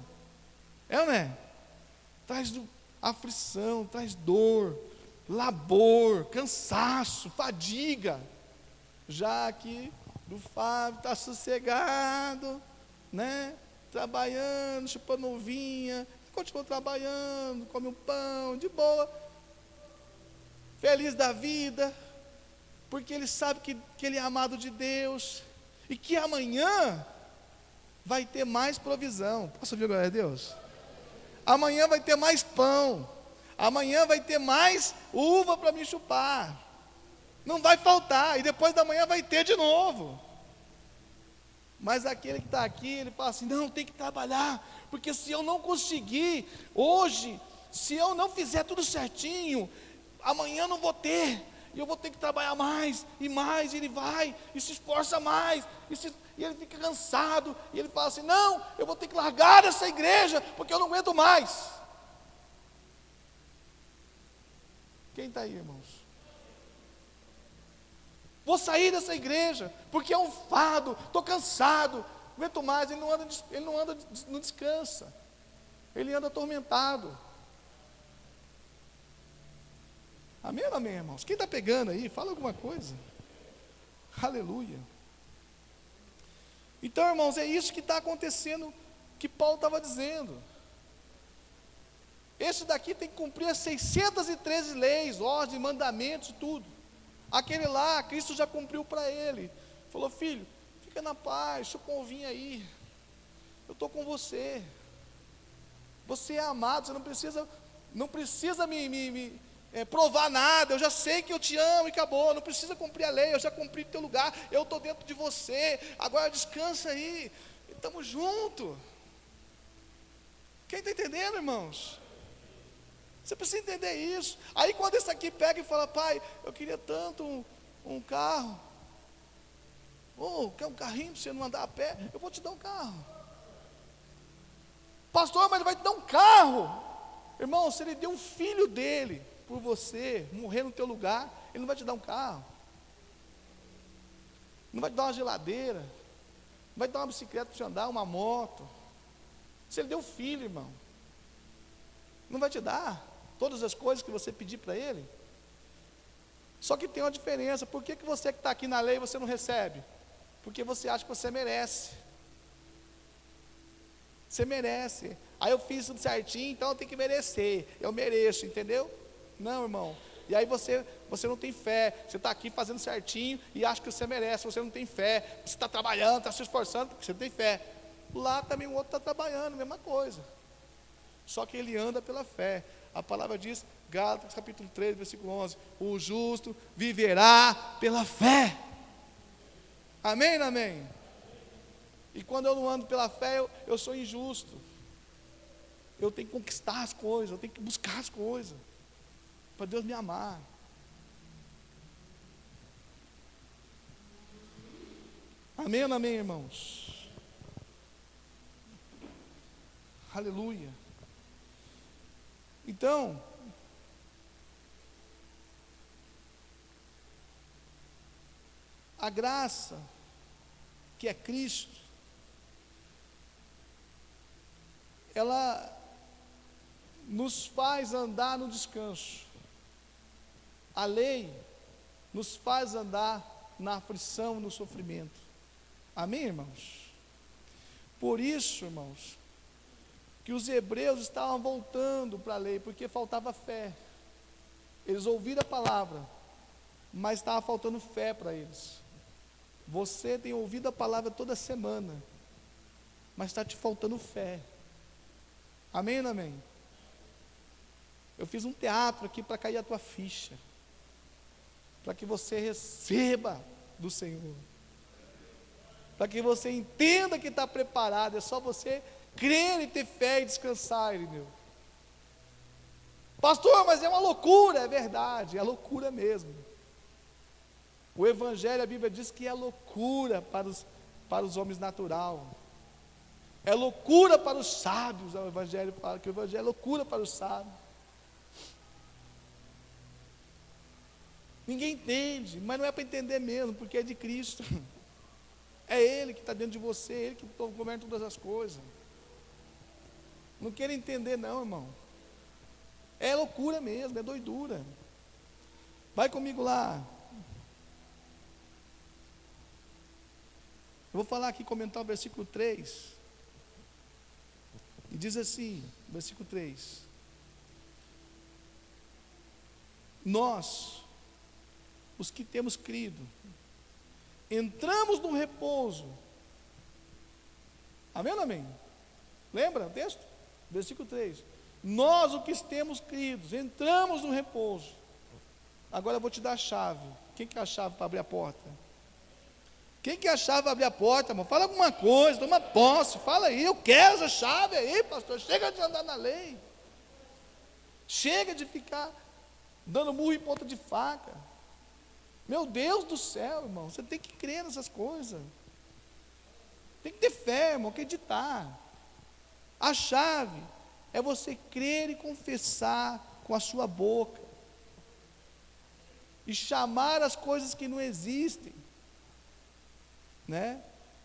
É ou não é? Traz aflição, traz dor, labor, cansaço, fadiga. Já que do Fábio está sossegado, né? Trabalhando, chupando uvinha, continua trabalhando, come um pão, de boa, feliz da vida, porque ele sabe que ele é amado de Deus, e que amanhã vai ter mais provisão. Posso ouvir glória a Deus? Amanhã vai ter mais pão, amanhã vai ter mais uva para me chupar. Não vai faltar, e depois da manhã vai ter de novo. Mas aquele que está aqui, ele fala assim, não, tem que trabalhar, porque se eu não conseguir hoje, se eu não fizer tudo certinho, amanhã não vou ter, e eu vou ter que trabalhar mais, e ele vai, e se esforça mais, e ele fica cansado, e ele fala assim, não, eu vou ter que largar essa igreja, porque eu não aguento mais. Quem está aí, irmãos? Vou sair dessa igreja, porque é um fardo, estou cansado, não aguento mais. Ele não descansa, ele anda atormentado. Amém ou amém, irmãos? Quem está pegando aí, fala alguma coisa. Aleluia. Então, irmãos, é isso que está acontecendo, que Paulo estava dizendo. Esse daqui tem que cumprir as 613 leis, ordens, mandamentos, tudo. Aquele lá, Cristo já cumpriu para ele. Falou: filho, fica na paz, deixa o pão vir aí. Eu estou com você. Você é amado, você não precisa me provar nada. Eu já sei que eu te amo e acabou. Não precisa cumprir a lei, eu já cumpri o teu lugar. Eu estou dentro de você. Agora descansa aí. Estamos juntos. Quem está entendendo, irmãos? Você precisa entender isso. Aí quando esse aqui pega e fala: pai, eu queria tanto um carro. Quer um carrinho para você não andar a pé? Eu vou te dar um carro. Pastor, mas ele vai te dar um carro. Irmão, se ele deu um filho dele por você, morrer no teu lugar, ele não vai te dar um carro. Não vai te dar uma geladeira. Não vai te dar uma bicicleta para você andar, uma moto. Se ele deu um filho, irmão, não vai te dar todas as coisas que você pedir para ele. Só que tem uma diferença. Por que você que está aqui na lei, você não recebe? Porque você acha que você merece. Você merece. Aí eu fiz tudo certinho, então eu tenho que merecer. Eu mereço, entendeu? Não, irmão. E aí você não tem fé. Você está aqui fazendo certinho e acha que você merece. Você não tem fé. Você está trabalhando, está se esforçando, porque você não tem fé. Lá também o outro está trabalhando, mesma coisa. Só que ele anda pela fé. A palavra diz, Gálatas capítulo 3, versículo 11: o justo viverá pela fé. Amém, amém? E quando eu não ando pela fé, eu sou injusto. Eu tenho que conquistar as coisas, eu tenho que buscar as coisas, para Deus me amar. Amém, amém, irmãos? Aleluia. Então, a graça, que é Cristo, ela nos faz andar no descanso. A lei nos faz andar na aflição, no sofrimento. Amém, irmãos? Por isso, irmãos, que os hebreus estavam voltando para a lei, porque faltava fé. Eles ouviram a palavra, mas estava faltando fé para eles. Você tem ouvido a palavra toda semana, mas está te faltando fé. Amém ou não amém? Eu fiz um teatro aqui para cair a tua ficha, para que você receba do Senhor, para que você entenda que está preparado. É só você crer e ter fé e descansar, entendeu? Pastor, mas é uma loucura. É verdade, é loucura mesmo. O Evangelho, a Bíblia diz que é loucura para os homens natural. É loucura para os sábios. O Evangelho fala que o Evangelho é loucura para os sábios. Ninguém entende, mas não é para entender mesmo, porque é de Cristo. É Ele que está dentro de você, Ele que governa todas as coisas. Não quero entender não, irmão. É loucura mesmo, é doidura. Vai comigo lá. Eu vou falar aqui, comentar o versículo 3. E diz assim, versículo 3. Nós, os que temos crido, entramos no repouso. Amém ou não amém? Lembra o texto? Versículo 3. Nós, os que temos crido, entramos no repouso. Agora eu vou te dar a chave. Quem quer a chave para abrir a porta? Quem quer a chave para abrir a porta, irmão? Fala alguma coisa, toma posse, fala aí, eu quero essa chave aí, pastor. Chega de andar na lei. Chega de ficar dando murro em ponta de faca. Meu Deus do céu, irmão, você tem que crer nessas coisas. Tem que ter fé, irmão, acreditar. A chave é você crer e confessar com a sua boca. E chamar as coisas que não existem, né?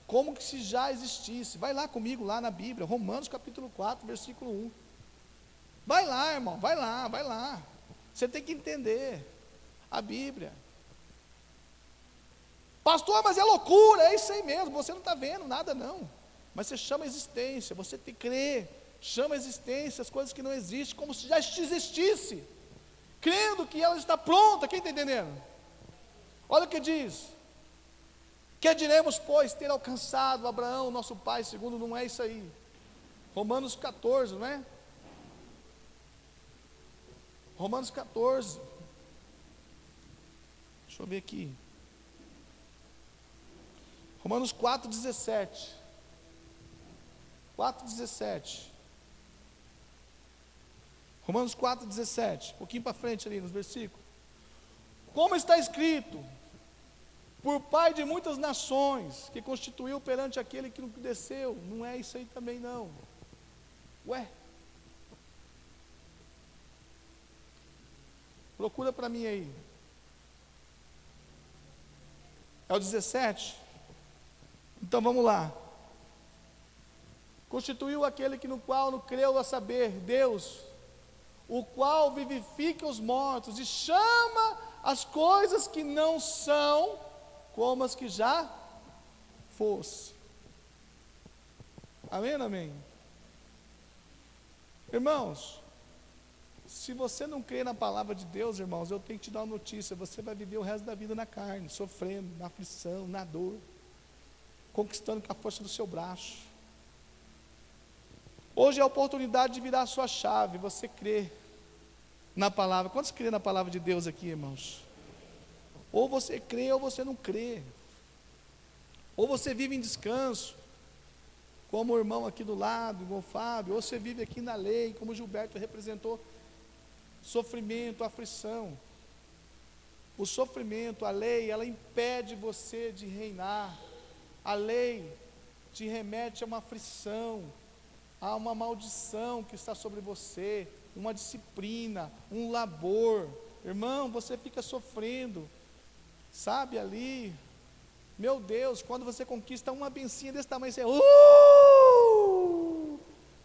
Como que se já existisse. Vai lá comigo, lá na Bíblia, Romanos capítulo 4, versículo 1. Vai lá, irmão, vai lá, vai lá. Você tem que entender a Bíblia. Pastor, mas é loucura, é isso aí mesmo, você não está vendo nada não. Mas você chama a existência, você tem que crer, chama a existência, as coisas que não existem, como se já existisse, crendo que ela está pronta, quem está entendendo? Olha o que diz, que diremos, pois, ter alcançado Abraão, nosso pai, segundo não é isso aí, Romanos 14, não é? Romanos 14, deixa eu ver aqui, Romanos 4,17, 4,17, Romanos 4,17, um pouquinho para frente ali nos versículos, como está escrito, por pai de muitas nações, que constituiu perante aquele que desceu, não é isso aí também não, ué, procura para mim aí, é o 17, então vamos lá, constituiu aquele que no qual não creu, a saber, Deus, o qual vivifica os mortos, e chama as coisas que não são, como as que já fosse, amém, amém, irmãos, se você não crê na palavra de Deus, irmãos, eu tenho que te dar uma notícia, você vai viver o resto da vida na carne, sofrendo, na aflição, na dor, conquistando com a força do seu braço. Hoje é a oportunidade de virar a sua chave, você crê na palavra. Quantos crê na palavra de Deus aqui, irmãos? Ou você crê ou você não crê, ou você vive em descanso, como o irmão aqui do lado, igual o Fábio, ou você vive aqui na lei, como o Gilberto representou, sofrimento, aflição. O sofrimento, a lei, ela impede você de reinar. A lei te remete a uma aflição, a uma maldição que está sobre você, uma disciplina, um labor. Irmão, você fica sofrendo, sabe, ali, meu Deus, quando você conquista uma bencinha desse tamanho, você,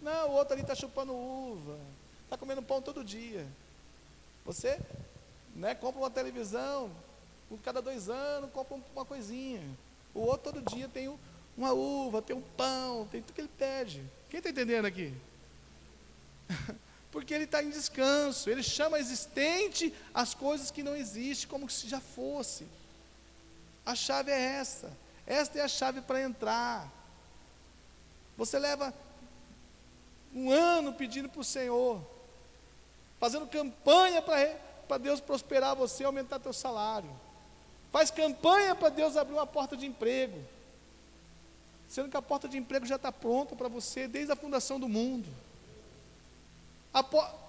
não, o outro ali está chupando uva, está comendo pão todo dia. Você, né, compra uma televisão, cada 2 anos compra uma coisinha. O outro todo dia tem uma uva, tem um pão, tem tudo que ele pede. Quem está entendendo aqui? Porque ele está em descanso, ele chama existente as coisas que não existem, como se já fosse. A chave é essa é a chave para entrar. Você leva 1 ano pedindo para o Senhor, fazendo campanha para Deus prosperar você, aumentar teu salário, faz campanha para Deus abrir uma porta de emprego, sendo que a porta de emprego já está pronta para você desde a fundação do mundo.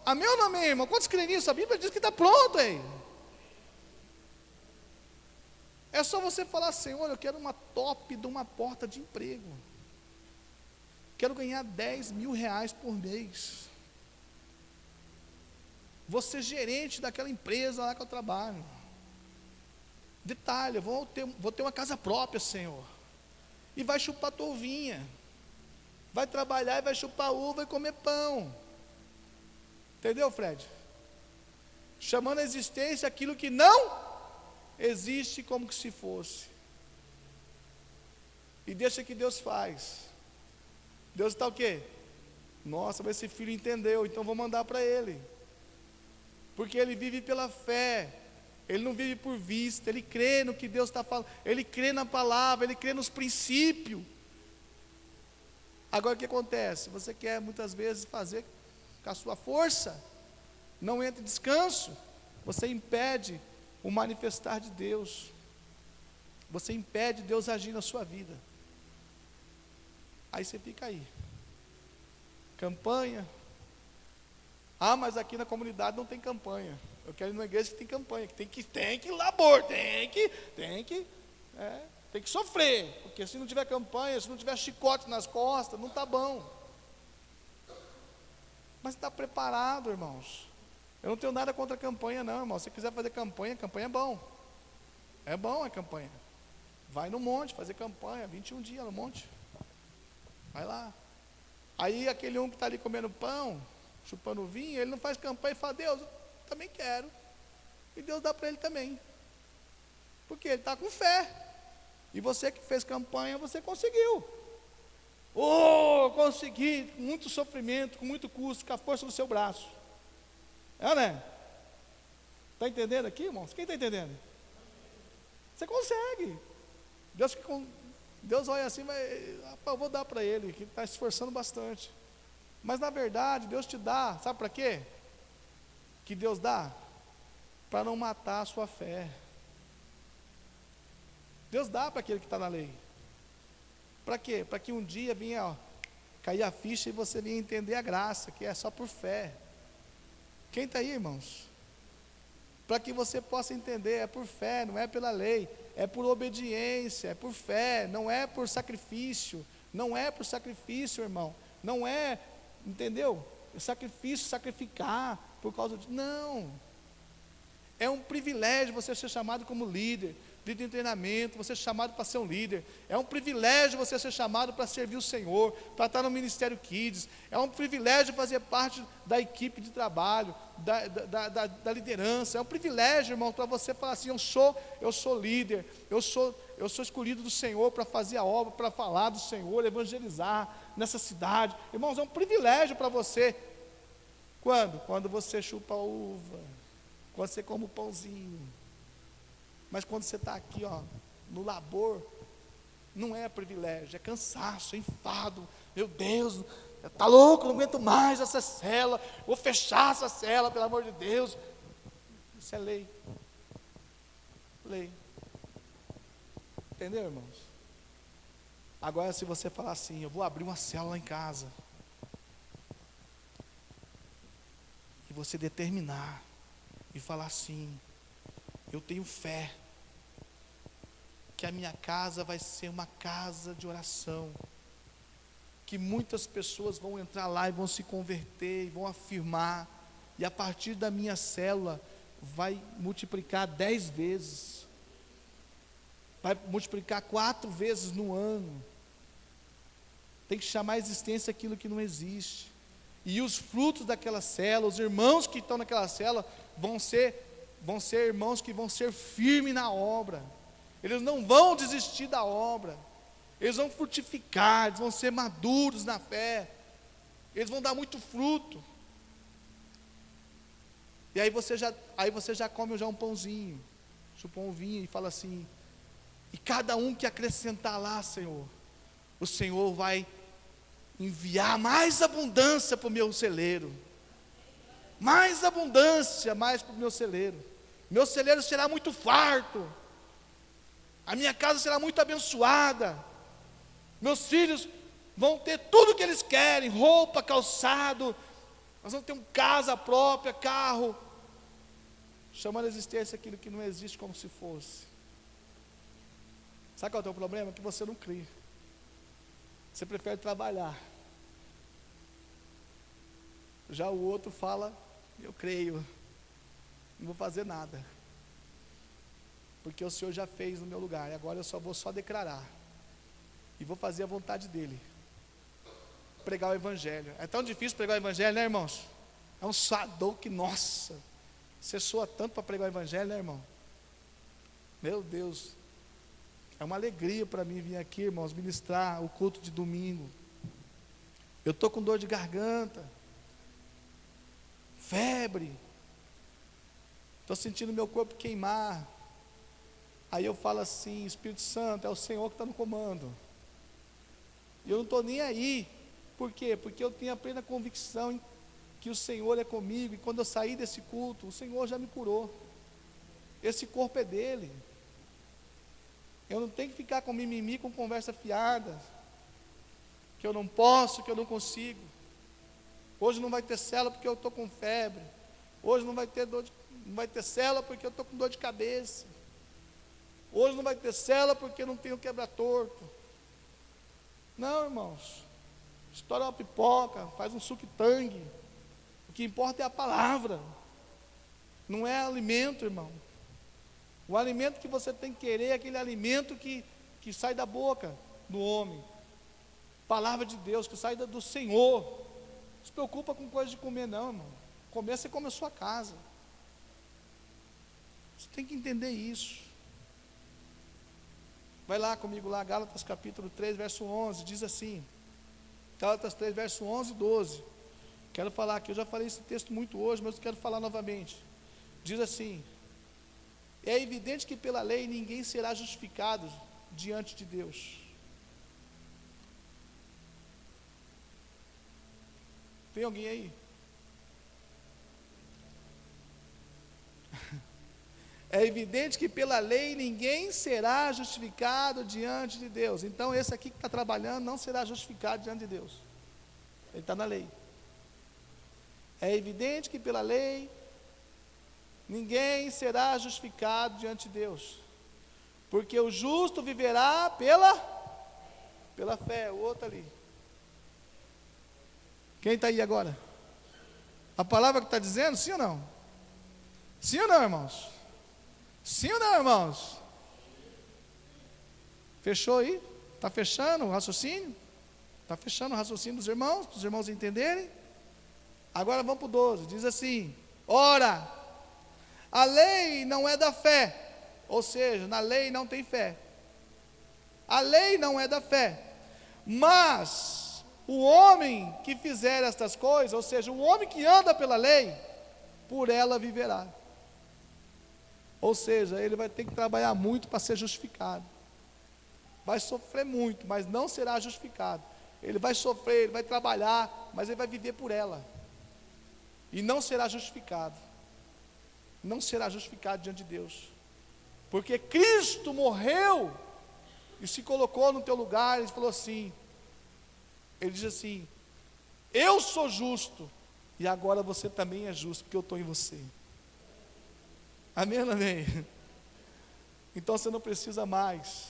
Amém ou não amém, irmão? Quantos creem nisso? A Bíblia diz que está pronto aí. É só você falar, Senhor, eu quero uma top de uma porta de emprego, quero ganhar 10 mil reais por mês, vou ser gerente daquela empresa lá que eu trabalho. Detalhe, vou ter uma casa própria, Senhor. E vai chupar tua uvinha, vai trabalhar e vai chupar uva e comer pão. Entendeu, Fred? Chamando a existência aquilo que não existe como que se fosse. E deixa que Deus faz. Deus está o quê? Nossa, mas esse filho entendeu, então vou mandar para ele. Porque ele vive pela fé, ele não vive por vista, ele crê no que Deus está falando, ele crê na palavra, ele crê nos princípios. Agora o que acontece? Você quer muitas vezes fazer com a sua força, não entra em descanso, você impede o manifestar de Deus, você impede Deus agir na sua vida. Aí você fica aí, campanha. Ah, mas aqui na comunidade não tem campanha. Eu quero ir numa igreja que tem campanha, que tem que labor, tem que sofrer, porque se não tiver campanha, se não tiver chicote nas costas, não está bom. Mas está preparado, irmãos. Eu não tenho nada contra a campanha não, irmão. Se você quiser fazer campanha, campanha é bom. É bom a campanha. Vai no monte fazer campanha, 21 dias no monte. Vai lá. Aí aquele que está ali comendo pão, chupando vinho, ele não faz campanha e fala, Deus, eu também quero. E Deus dá para ele também. Porque ele está com fé. E você que fez campanha, você conseguiu. Oh, consegui, com muito sofrimento, com muito custo, com a força do seu braço. É, né? Está entendendo aqui, irmãos? Quem está entendendo? Você consegue. Deus olha assim, mas eu vou dar para ele, que está se esforçando bastante. Mas na verdade, Deus te dá, sabe para quê? Que Deus dá? Para não matar a sua fé. Deus dá para aquele que está na lei. Para quê? Para que um dia venha cair a ficha e você venha entender a graça, que é só por fé. Quem está aí, irmãos? Para que você possa entender, é por fé, não é pela lei, é por obediência, é por fé, não é por sacrifício, não é por sacrifício, irmão, não é, entendeu? Sacrifício, sacrificar por causa de, não, é um privilégio você ser chamado como líder em treinamento, você ser chamado para ser um líder, é um privilégio você ser chamado para servir o Senhor, para estar no Ministério Kids, é um privilégio fazer parte da equipe de trabalho, da liderança, é um privilégio, irmão, para você falar assim, eu sou líder, eu sou escolhido do Senhor para fazer a obra, para falar do Senhor, evangelizar nessa cidade, irmãos, é um privilégio para você, quando você chupa a uva, quando você come o pãozinho, mas quando você está aqui, no labor, não é privilégio, é cansaço, é enfado. Meu Deus, está louco, não aguento mais essa cela, vou fechar essa cela, pelo amor de Deus. Isso é lei. Lei. Entendeu, irmãos? Agora, se você falar assim, eu vou abrir uma cela lá em casa, e você determinar, e falar assim, eu tenho fé, que a minha casa vai ser uma casa de oração, que muitas pessoas vão entrar lá e vão se converter, e vão afirmar, e a partir da minha célula, vai multiplicar 10 vezes, vai multiplicar 4 vezes no ano, tem que chamar a existência aquilo que não existe, e os frutos daquela célula, os irmãos que estão naquela célula, vão ser irmãos que vão ser firmes na obra, eles não vão desistir da obra, eles vão frutificar, eles vão ser maduros na fé, eles vão dar muito fruto, e aí você já come já um pãozinho, chupa um vinho e fala assim, e cada um que acrescentar lá, Senhor, o Senhor vai enviar mais abundância para o meu celeiro, mais abundância, mais para o meu celeiro será muito farto, a minha casa será muito abençoada, meus filhos vão ter tudo o que eles querem, roupa, calçado, nós vamos ter uma casa própria, carro, chamando a existência aquilo que não existe como se fosse. Sabe qual é o teu problema? Que você não crê, você prefere trabalhar, já o outro fala, eu creio, não vou fazer nada, porque o Senhor já fez no meu lugar, e agora eu só vou declarar, e vou fazer a vontade dEle, pregar o Evangelho. É tão difícil pregar o Evangelho, né, irmãos? É um suador que, nossa, você soa tanto para pregar o Evangelho, né, irmão? Meu Deus, é uma alegria para mim vir aqui, irmãos, ministrar o culto de domingo. Eu estou com dor de garganta, febre, estou sentindo meu corpo queimar. Aí eu falo assim, Espírito Santo, é o Senhor que está no comando. E eu não estou nem aí. Por quê? Porque eu tenho a plena convicção que o Senhor é comigo. E quando eu sair desse culto, o Senhor já me curou. Esse corpo é dele. Eu não tenho que ficar com mimimi, com conversa fiada, que eu não posso, que eu não consigo. Hoje não vai ter célula porque eu estou com febre. Hoje não vai ter célula porque eu estou com dor de cabeça. Hoje não vai ter célula porque não tenho quebra-torto. Não, irmãos, estoura uma pipoca, faz um suco-tangue. O que importa é a palavra, não é alimento, irmão. O alimento que você tem que querer é aquele alimento que sai da boca do homem, palavra de Deus, que sai do Senhor. Não se preocupa com coisa de comer não, irmão. Comer, você come a sua casa. Você tem que entender isso. Vai lá comigo lá, Gálatas capítulo 3, verso 11, diz assim, Gálatas 3, verso 11 e 12, quero falar aqui, eu já falei esse texto muito hoje, mas eu quero falar novamente, diz assim, é evidente que pela lei ninguém será justificado diante de Deus. Tem alguém aí? É evidente que pela lei ninguém será justificado diante de Deus. Então esse aqui que está trabalhando não será justificado diante de Deus. Ele está na lei. É evidente que pela lei ninguém será justificado diante de Deus. Porque o justo viverá pela fé. O outro ali. Quem está aí agora? A palavra que está dizendo, sim ou não? Sim ou não, irmãos? Sim ou não, irmãos? Fechou aí? Está fechando o raciocínio? Está fechando o raciocínio dos irmãos, para os irmãos entenderem? Agora vamos para o 12, diz assim, ora, a lei não é da fé, ou seja, na lei não tem fé. A lei não é da fé, mas o homem que fizer estas coisas, ou seja, o homem que anda pela lei, por ela viverá. Ou seja, ele vai ter que trabalhar muito para ser justificado. Vai sofrer muito, mas não será justificado. Ele vai sofrer, ele vai trabalhar, mas ele vai viver por ela. E não será justificado. Não será justificado diante de Deus. Porque Cristo morreu e se colocou no teu lugar, ele falou assim, ele diz assim, eu sou justo, e agora você também é justo, porque eu estou em você. Amém ou amém? Então você não precisa mais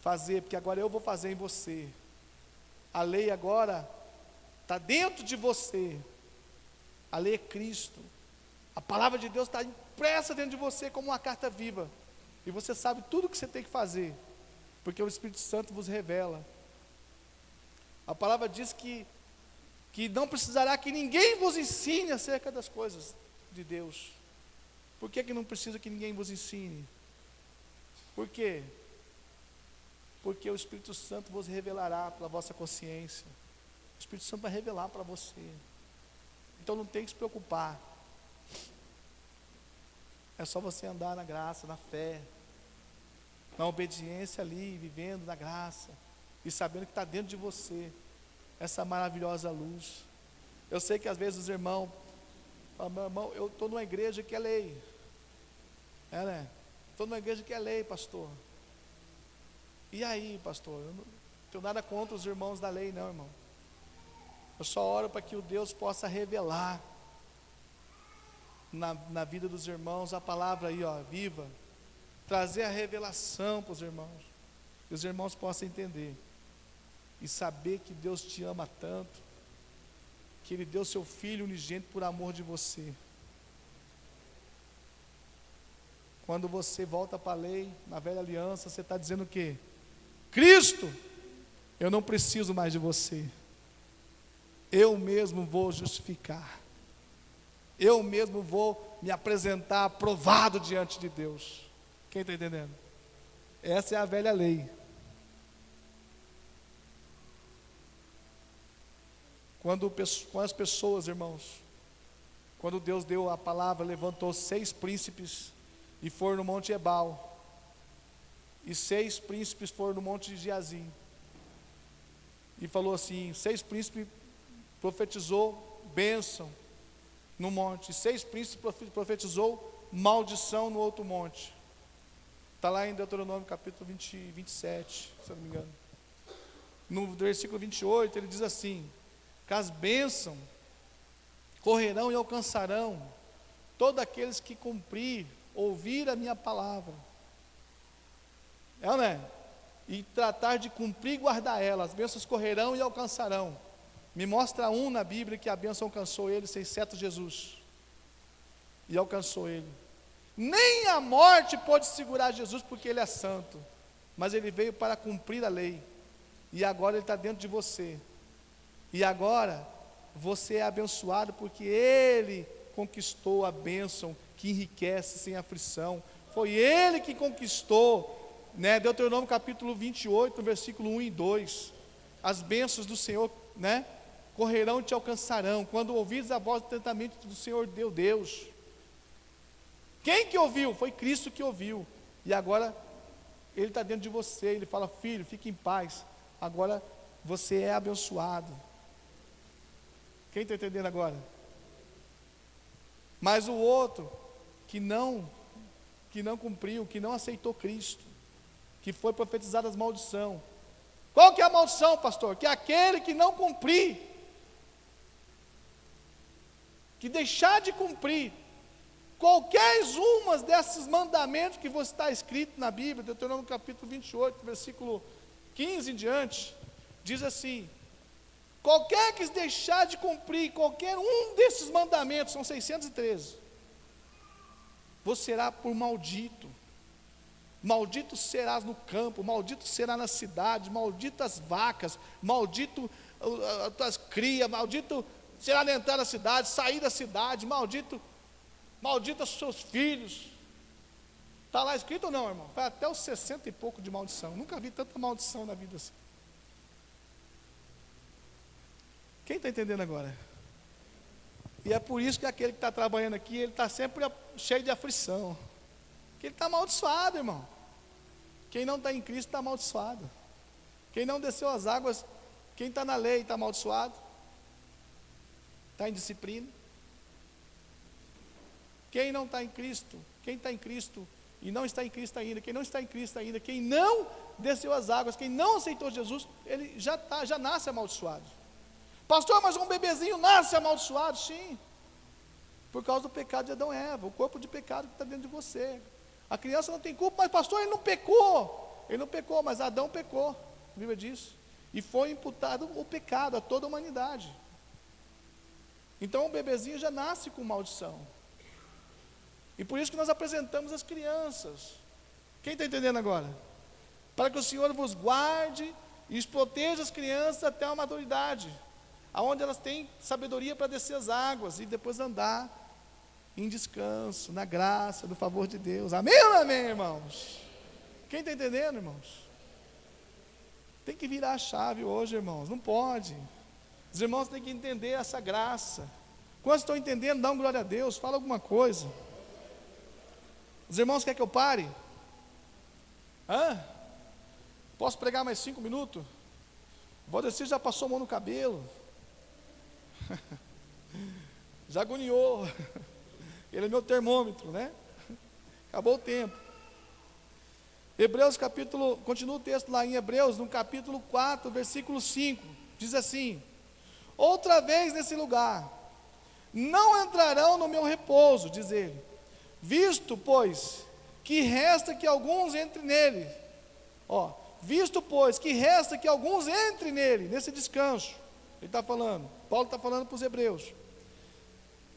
fazer, porque agora eu vou fazer em você. A lei agora está dentro de você. A lei é Cristo. A palavra de Deus está impressa dentro de você como uma carta viva. E você sabe tudo o que você tem que fazer, porque o Espírito Santo vos revela. A palavra diz que não precisará que ninguém vos ensine acerca das coisas de Deus. Por que não precisa que ninguém vos ensine? Por quê? Porque o Espírito Santo vos revelará pela vossa consciência. O Espírito Santo vai revelar para você. Então não tem que se preocupar. É só você andar na graça, na fé, na obediência ali, vivendo na graça, e sabendo que está dentro de você essa maravilhosa luz. Eu sei que às vezes os irmãos falam, meu irmão, eu estou numa igreja que é lei. Né? Estou numa igreja que é lei, pastor. E aí, pastor? Eu não tenho nada contra os irmãos da lei, não, irmão. Eu só oro para que o Deus possa revelar na vida dos irmãos a palavra aí, ó, viva. Trazer a revelação para os irmãos. Que os irmãos possam entender. E saber que Deus te ama tanto. Que Ele deu seu Filho unigênito por amor de você. Quando você volta para a lei, na velha aliança, você está dizendo o quê? Cristo, eu não preciso mais de você. Eu mesmo vou justificar. Eu mesmo vou me apresentar aprovado diante de Deus. Quem está entendendo? Essa é a velha lei. Quando as pessoas, irmãos, quando Deus deu a palavra, levantou 6 príncipes e foram no Monte Ebal, e 6 príncipes foram no Monte de Geazim, e falou assim, 6 príncipes profetizou bênção no monte, 6 príncipes profetizou maldição no outro monte. Está lá em Deuteronômio capítulo 27, se eu não me engano. No versículo 28 ele diz assim, que as bênçãos correrão e alcançarão todos aqueles que ouvir a minha palavra. Né? E tratar de cumprir e guardar ela. As bênçãos correrão e alcançarão. Me mostra na Bíblia que a bênção alcançou ele, exceto Jesus. E alcançou ele. Nem a morte pode segurar Jesus, porque ele é santo. Mas ele veio para cumprir a lei. E agora ele está dentro de você. E agora você é abençoado, porque ele conquistou a bênção que enriquece sem aflição. Foi ele que conquistou né, Deuteronômio capítulo 28, no versículo 1 e 2, as bênçãos do Senhor, né, correrão e te alcançarão, quando ouvires a voz atentamente do Senhor teu Deus. Quem que ouviu? Foi Cristo que ouviu, e agora Ele está dentro de você, Ele fala: filho, fique em paz, agora você é abençoado. Quem está entendendo agora? Mas o outro, que não cumpriu, que não aceitou Cristo, que foi profetizada as maldição. Qual que é a maldição, pastor? Que aquele que não cumprir, que deixar de cumprir qualquer uma desses mandamentos que você está escrito na Bíblia, Deuteronômio capítulo 28, versículo 15 em diante, diz assim: qualquer que deixar de cumprir qualquer um desses mandamentos, são 613, você será por maldito. Maldito serás no campo, maldito será na cidade, maldito as vacas, maldito as tuas crias, maldito será na entrada da cidade, sair da cidade, maldito os seus filhos. Está lá escrito ou não, irmão? Vai até os 60 e pouco de maldição. Nunca vi tanta maldição na vida assim. Quem está entendendo agora? E é por isso que aquele que está trabalhando aqui, ele está sempre cheio de aflição. Porque ele está amaldiçoado, irmão. Quem não está em Cristo está amaldiçoado. Quem não desceu as águas, quem está na lei está amaldiçoado. Está em disciplina. Quem não está em Cristo, quem está em Cristo e não está em Cristo ainda, quem não está em Cristo ainda, quem não desceu as águas, quem não aceitou Jesus, ele já nasce amaldiçoado. Pastor, mas um bebezinho nasce amaldiçoado? Sim, por causa do pecado de Adão e Eva, o corpo de pecado que está dentro de você. A criança não tem culpa, mas pastor, ele não pecou, mas Adão pecou, a Bíblia diz, e foi imputado o pecado a toda a humanidade. Então o bebezinho já nasce com maldição. E por isso que nós apresentamos as crianças. Quem está entendendo agora? Para que o Senhor vos guarde e os proteja as crianças até a maturidade, aonde elas têm sabedoria para descer as águas e depois andar em descanso, na graça, no favor de Deus. Amém ou não amém, irmãos? Quem está entendendo, irmãos? Tem que virar a chave hoje, irmãos, não pode. Os irmãos têm que entender essa graça. Quantos estão entendendo, dá um glória a Deus, fala alguma coisa. Os irmãos querem que eu pare? Posso pregar mais 5 minutos? O Valdecir já passou a mão no cabelo. Já agoniou. Ele é meu termômetro, né? Acabou o tempo. Hebreus capítulo, continua o texto lá em Hebreus, no capítulo 4, versículo 5, diz assim: outra vez nesse lugar, não entrarão no meu repouso, diz ele, visto, pois, que resta que alguns entrem nele, visto, pois, que resta que alguns entrem nele, nesse descanso, ele está falando, Paulo está falando para os hebreus,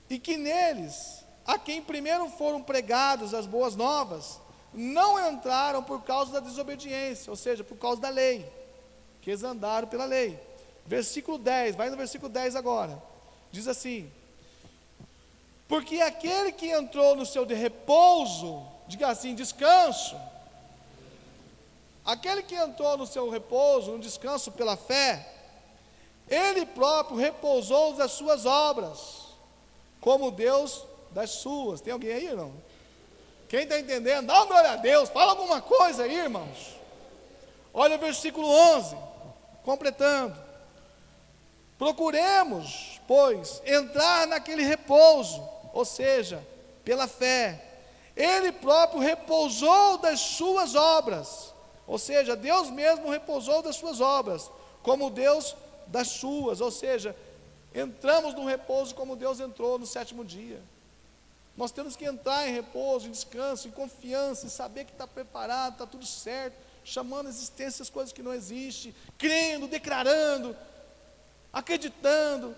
e que neles, a quem primeiro foram pregadas as boas novas, não entraram por causa da desobediência, ou seja, por causa da lei, que eles andaram pela lei. Versículo 10, vai no versículo 10 agora, diz assim: porque aquele que entrou no seu repouso, diga assim, descanso, aquele que entrou no seu repouso, no descanso pela fé, ele próprio repousou das suas obras, como Deus das suas. Tem alguém aí, irmão? Quem está entendendo? Dá uma glória a Deus, fala alguma coisa aí, irmãos. Olha o versículo 11, completando: procuremos, pois, entrar naquele repouso, ou seja, pela fé, ele próprio repousou das suas obras, ou seja, Deus mesmo repousou das suas obras, como Deus das suas, ou seja, entramos no repouso como Deus entrou no 7º dia. Nós temos que entrar em repouso, em descanso, em confiança, em saber que está preparado, está tudo certo, chamando a existência as coisas que não existem, crendo, declarando, acreditando,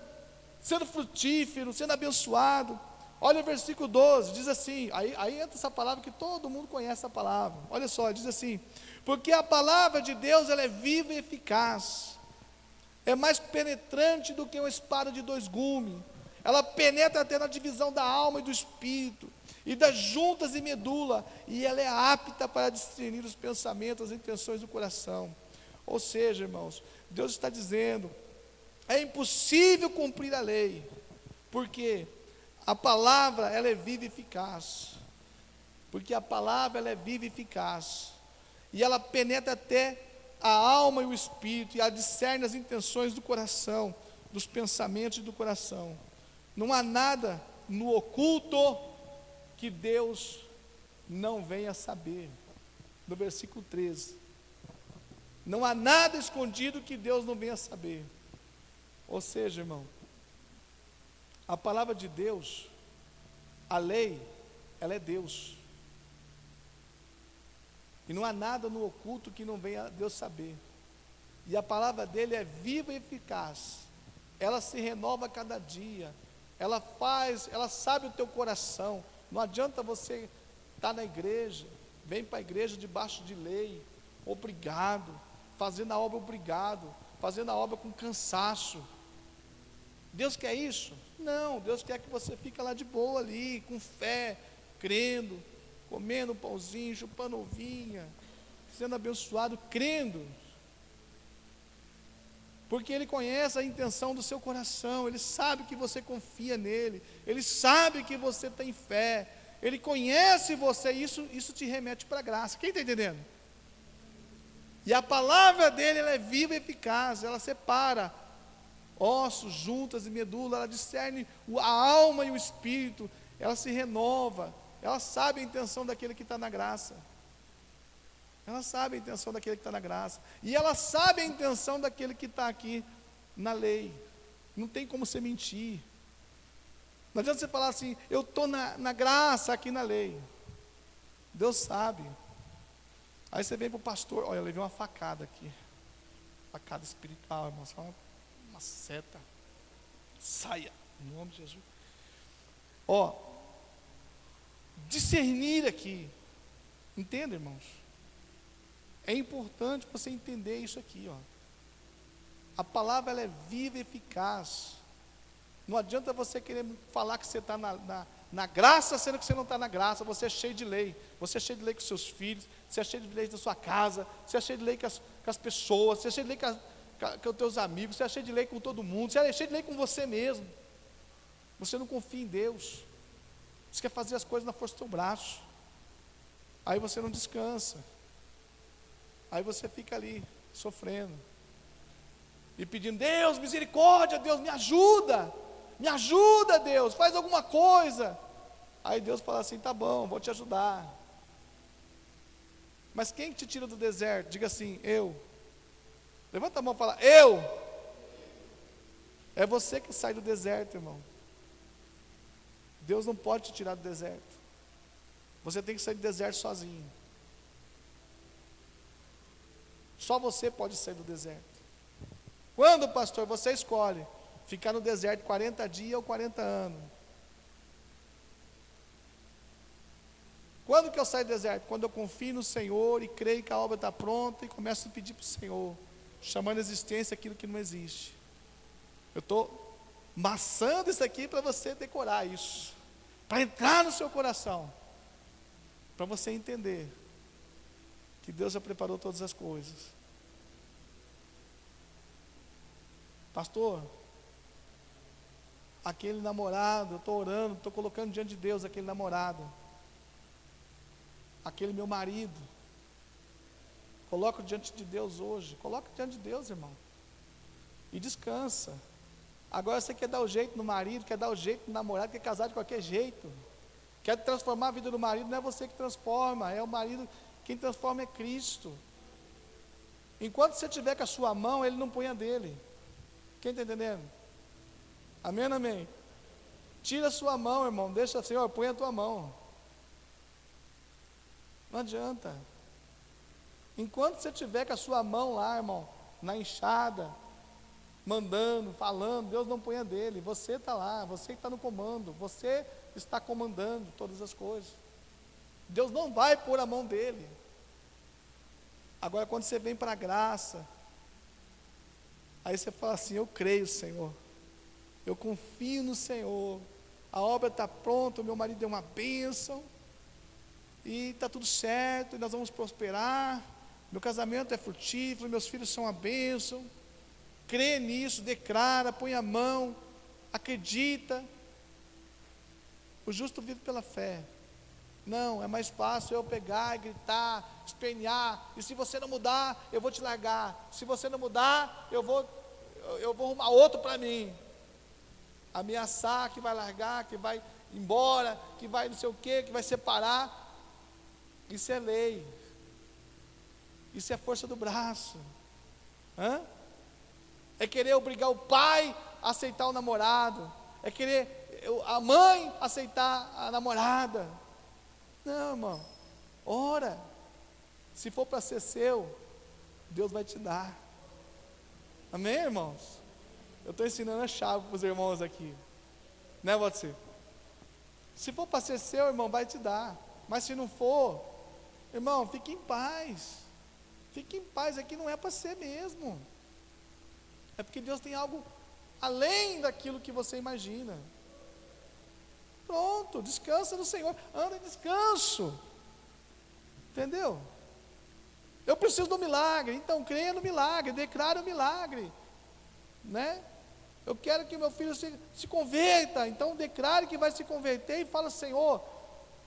sendo frutífero, sendo abençoado. Olha o versículo 12, diz assim, aí entra essa palavra que todo mundo conhece a palavra, olha só, diz assim: porque a palavra de Deus, ela é viva e eficaz, é mais penetrante do que uma espada de 2 gumes, ela penetra até na divisão da alma e do espírito, e das juntas e medula, e ela é apta para discernir os pensamentos, as intenções do coração. Ou seja, irmãos, Deus está dizendo, é impossível cumprir a lei, porque a palavra, ela é viva e eficaz, porque a palavra, ela é viva e eficaz, e ela penetra até a alma e o espírito, e ela discerne as intenções do coração, dos pensamentos do coração. Não há nada no oculto que Deus não venha saber. No versículo 13. Não há nada escondido que Deus não venha saber. Ou seja, irmão, a palavra de Deus, a lei, ela é Deus. E não há nada no oculto que não venha Deus saber. E a palavra dele é viva e eficaz. Ela se renova a cada dia. Ela sabe o teu coração. Não adianta você estar na igreja, vem para a igreja debaixo de lei, obrigado, fazendo a obra obrigado, fazendo a obra com cansaço. Deus quer isso? Não, Deus quer que você fique lá de boa ali, com fé, crendo, comendo um pãozinho, chupando ovinha, sendo abençoado, crendo. Porque Ele conhece a intenção do seu coração, Ele sabe que você confia nele, Ele sabe que você tem fé, Ele conhece você, e isso te remete para a graça. Quem está entendendo? E a palavra dele, ela é viva e eficaz, ela separa ossos, juntas e medula, ela discerne a alma e o espírito, ela se renova, ela sabe a intenção daquele que está na graça. Ela sabe a intenção daquele que está na graça. E ela sabe a intenção daquele que está aqui na lei. Não tem como você mentir. Não adianta você falar assim, eu estou na graça aqui na lei. Deus sabe. Aí você vem para o pastor, olha, eu levei uma facada aqui. Facada espiritual, irmão. Uma seta. Saia, em nome de Jesus. Discernir aqui. Entenda, irmãos? É importante você entender isso aqui, A palavra, ela é viva e eficaz. Não adianta você querer falar que você está na graça, sendo que você não está na graça. Você é cheio de lei. Você é cheio de lei com seus filhos. Você é cheio de lei na sua casa. Você é cheio de lei com as pessoas. Você é cheio de lei com os teus amigos. Você é cheio de lei com todo mundo. Você é cheio de lei com você mesmo. Você não confia em Deus. Você quer fazer as coisas na força do seu braço. Aí você não descansa. Aí você fica ali, sofrendo. E pedindo, Deus, misericórdia, Deus, me ajuda, Deus, faz alguma coisa. Aí Deus fala assim, tá bom, vou te ajudar. Mas quem te tira do deserto? Diga assim, eu. Levanta a mão e fala, eu. É você que sai do deserto, irmão. Deus não pode te tirar do deserto. Você tem que sair do deserto sozinho. Só você pode sair do deserto. Quando, pastor, você escolhe ficar no deserto 40 dias ou 40 anos? Quando que eu saio do deserto? Quando eu confio no Senhor e creio que a obra está pronta e começo a pedir para o Senhor, chamando a existência aquilo que não existe. Eu estou maçando isso aqui para você decorar isso, para entrar no seu coração, para você entender que Deus já preparou todas as coisas. Pastor, aquele namorado, eu estou orando, estou colocando diante de Deus aquele namorado, aquele meu marido, coloca diante de Deus hoje, coloca diante de Deus, irmão, e descansa. Agora você quer dar o jeito no marido, quer dar o jeito no namorado, quer casar de qualquer jeito, quer transformar a vida do marido, não é você que transforma, é o marido, quem transforma é Cristo. Enquanto você tiver com a sua mão, Ele não põe a dele. Quem está entendendo? Amém, amém? Tira a sua mão, irmão, deixa, Senhor, põe a tua mão. Não adianta. Enquanto você tiver com a sua mão lá, irmão, na enxada, mandando, falando, Deus não põe a dele. Você está lá, você está no comando, você está comandando todas as coisas. Deus não vai pôr a mão dele. Agora, quando você vem para a graça, aí você fala assim, eu creio, Senhor, eu confio no Senhor, a obra está pronta, o meu marido deu uma bênção, e está tudo certo, e nós vamos prosperar, meu casamento é frutífero, meus filhos são uma bênção. Crê nisso, declara, põe a mão, acredita. O justo vive pela fé. Não, é mais fácil eu pegar e gritar, espernear, e se você não mudar, eu vou te largar. Se você não mudar, eu vou arrumar outro para mim. Ameaçar que vai largar, que vai embora, que vai não sei o quê, que vai separar. Isso é lei. Isso é força do braço. É querer obrigar o pai a aceitar o namorado. É querer a mãe aceitar a namorada. Não, irmão. Ora. Se for para ser seu, Deus vai te dar. Amém, irmãos? Eu estou ensinando a chave para os irmãos aqui. Né, você? Se for para ser seu, irmão, vai te dar. Mas se não for, irmão, fique em paz. Fique em paz, aqui não é para ser mesmo. É porque Deus tem algo além daquilo que você imagina. Pronto, descansa no Senhor, anda em descanso. Entendeu? Eu preciso do milagre, então creia no milagre, declare o milagre. Né? Eu quero que meu filho se converta, então declare que vai se converter e fala: Senhor,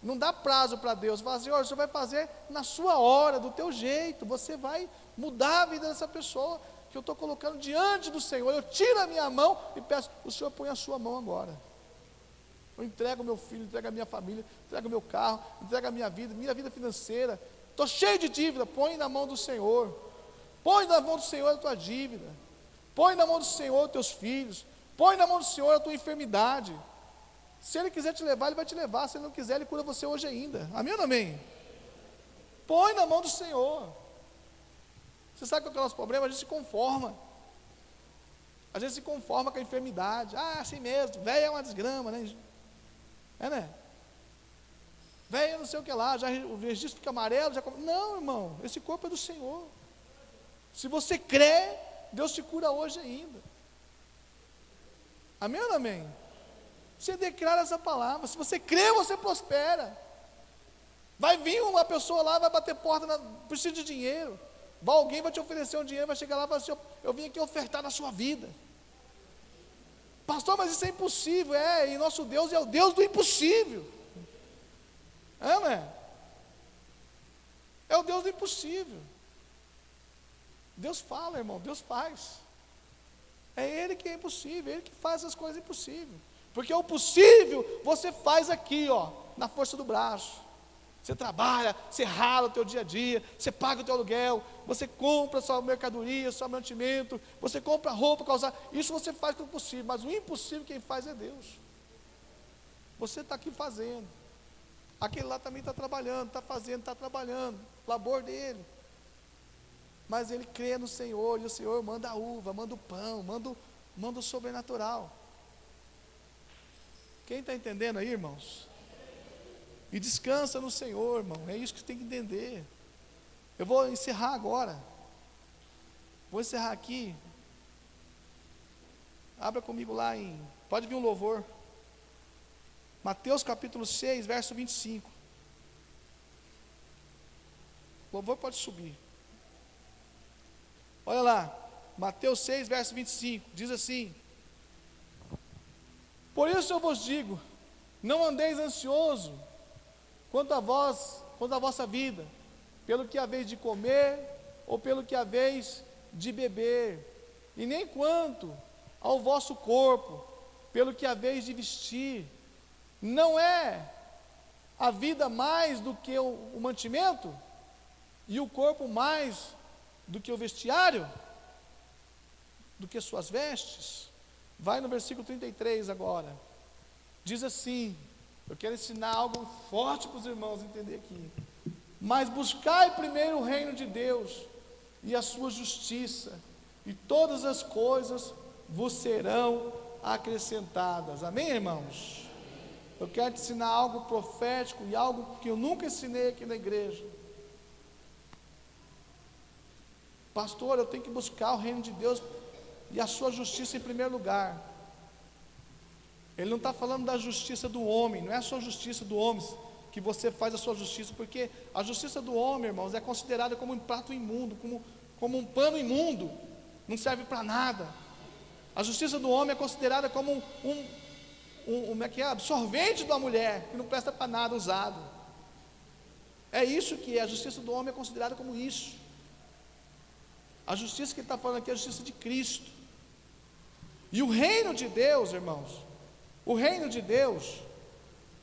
não dá prazo para Deus, fala: Senhor, você vai fazer na sua hora, do teu jeito, você vai mudar a vida dessa pessoa que eu estou colocando diante do Senhor. Eu tiro a minha mão e peço: o Senhor põe a sua mão agora. Eu entrego o meu filho, entrego a minha família, entrego o meu carro, entrego a minha vida financeira. Estou cheio de dívida, põe na mão do Senhor. Põe na mão do Senhor a tua dívida. Põe na mão do Senhor os teus filhos. Põe na mão do Senhor a tua enfermidade. Se Ele quiser te levar, Ele vai te levar. Se Ele não quiser, Ele cura você hoje ainda. Amém ou não amém? Põe na mão do Senhor. Você sabe qual é o nosso problema? A gente se conforma. A gente se conforma com a enfermidade. Ah, assim mesmo, velho é uma desgrama, né? Né? Velho não sei o que lá, já o registro fica amarelo. Não, irmão, esse corpo é do Senhor. Se você crê, Deus te cura hoje ainda. Amém ou não amém? Você declara essa palavra. Se você crê, você prospera. Vai vir uma pessoa lá, vai bater porta, precisa de dinheiro. Alguém vai te oferecer um dinheiro, vai chegar lá e falar assim: eu vim aqui ofertar na sua vida. Pastor, mas isso é impossível. E nosso Deus é o Deus do impossível. Não é? É o Deus do impossível. Deus fala, irmão, Deus faz. É Ele que é impossível, é Ele que faz as coisas impossíveis. Porque o possível você faz aqui, na força do braço. Você trabalha, você rala o teu dia a dia, você paga o teu aluguel, você compra a sua mercadoria, seu mantimento, você compra roupa para usar. Isso você faz com o possível, mas o impossível quem faz é Deus. Você está aqui fazendo. Aquele lá também está trabalhando, está fazendo, está trabalhando, labor dele. Mas ele crê no Senhor, e o Senhor manda a uva, manda o pão, manda o sobrenatural. Quem está entendendo aí, irmãos? E descansa no Senhor, irmão, é isso que você tem que entender. Eu vou encerrar agora. Vou encerrar aqui. Abra comigo lá pode vir um louvor. Mateus capítulo 6, verso 25. O louvor pode subir. Olha lá, Mateus 6, verso 25, diz assim: por isso eu vos digo, não andeis ansioso quanto a vossa vida, pelo que haveis de comer, ou pelo que haveis de beber, e nem quanto ao vosso corpo, pelo que haveis de vestir. Não é a vida mais do que o mantimento, e o corpo mais do que o vestiário, do que suas vestes? Vai no versículo 33 agora, diz assim, eu quero ensinar algo forte para os irmãos entender aqui: mas buscai primeiro o reino de Deus e a sua justiça, e todas as coisas vos serão acrescentadas. Amém, irmãos? Eu quero te ensinar algo profético e algo que eu nunca ensinei aqui na igreja. Pastor, eu tenho que buscar o reino de Deus e a sua justiça em primeiro lugar. Ele não está falando da justiça do homem, não é só a justiça do homem, que você faz a sua justiça, porque a justiça do homem, irmãos, é considerada como um prato imundo, como um pano imundo, não serve para nada. A justiça do homem é considerada como como é que é? Absorvente da mulher, que não presta para nada usado. É isso que é, a justiça do homem é considerada como isso. A justiça que ele está falando aqui é a justiça de Cristo. E o reino de Deus, irmãos, o reino de Deus,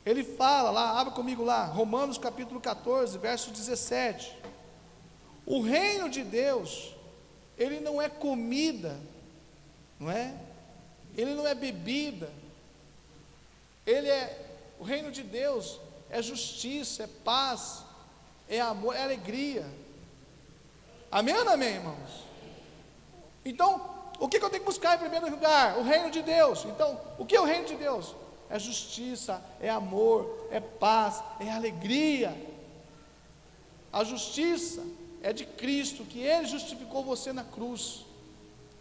ele fala lá, abra comigo lá, Romanos capítulo 14, verso 17. O reino de Deus, ele não é comida, não é? Ele não é bebida. O reino de Deus é justiça, é paz, é amor, é alegria. Amém ou não amém, irmãos? Então, o que eu tenho que buscar em primeiro lugar? O reino de Deus. Então, o que é o reino de Deus? É justiça, é amor, é paz, é alegria. A justiça é de Cristo, que Ele justificou você na cruz,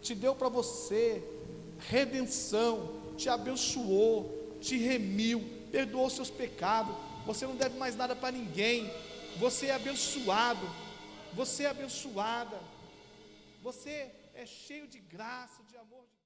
te deu para você redenção, te abençoou, te remiu, perdoou seus pecados. Você não deve mais nada para ninguém. Você é abençoado, você é abençoada, você é cheio de graça, de amor de Deus.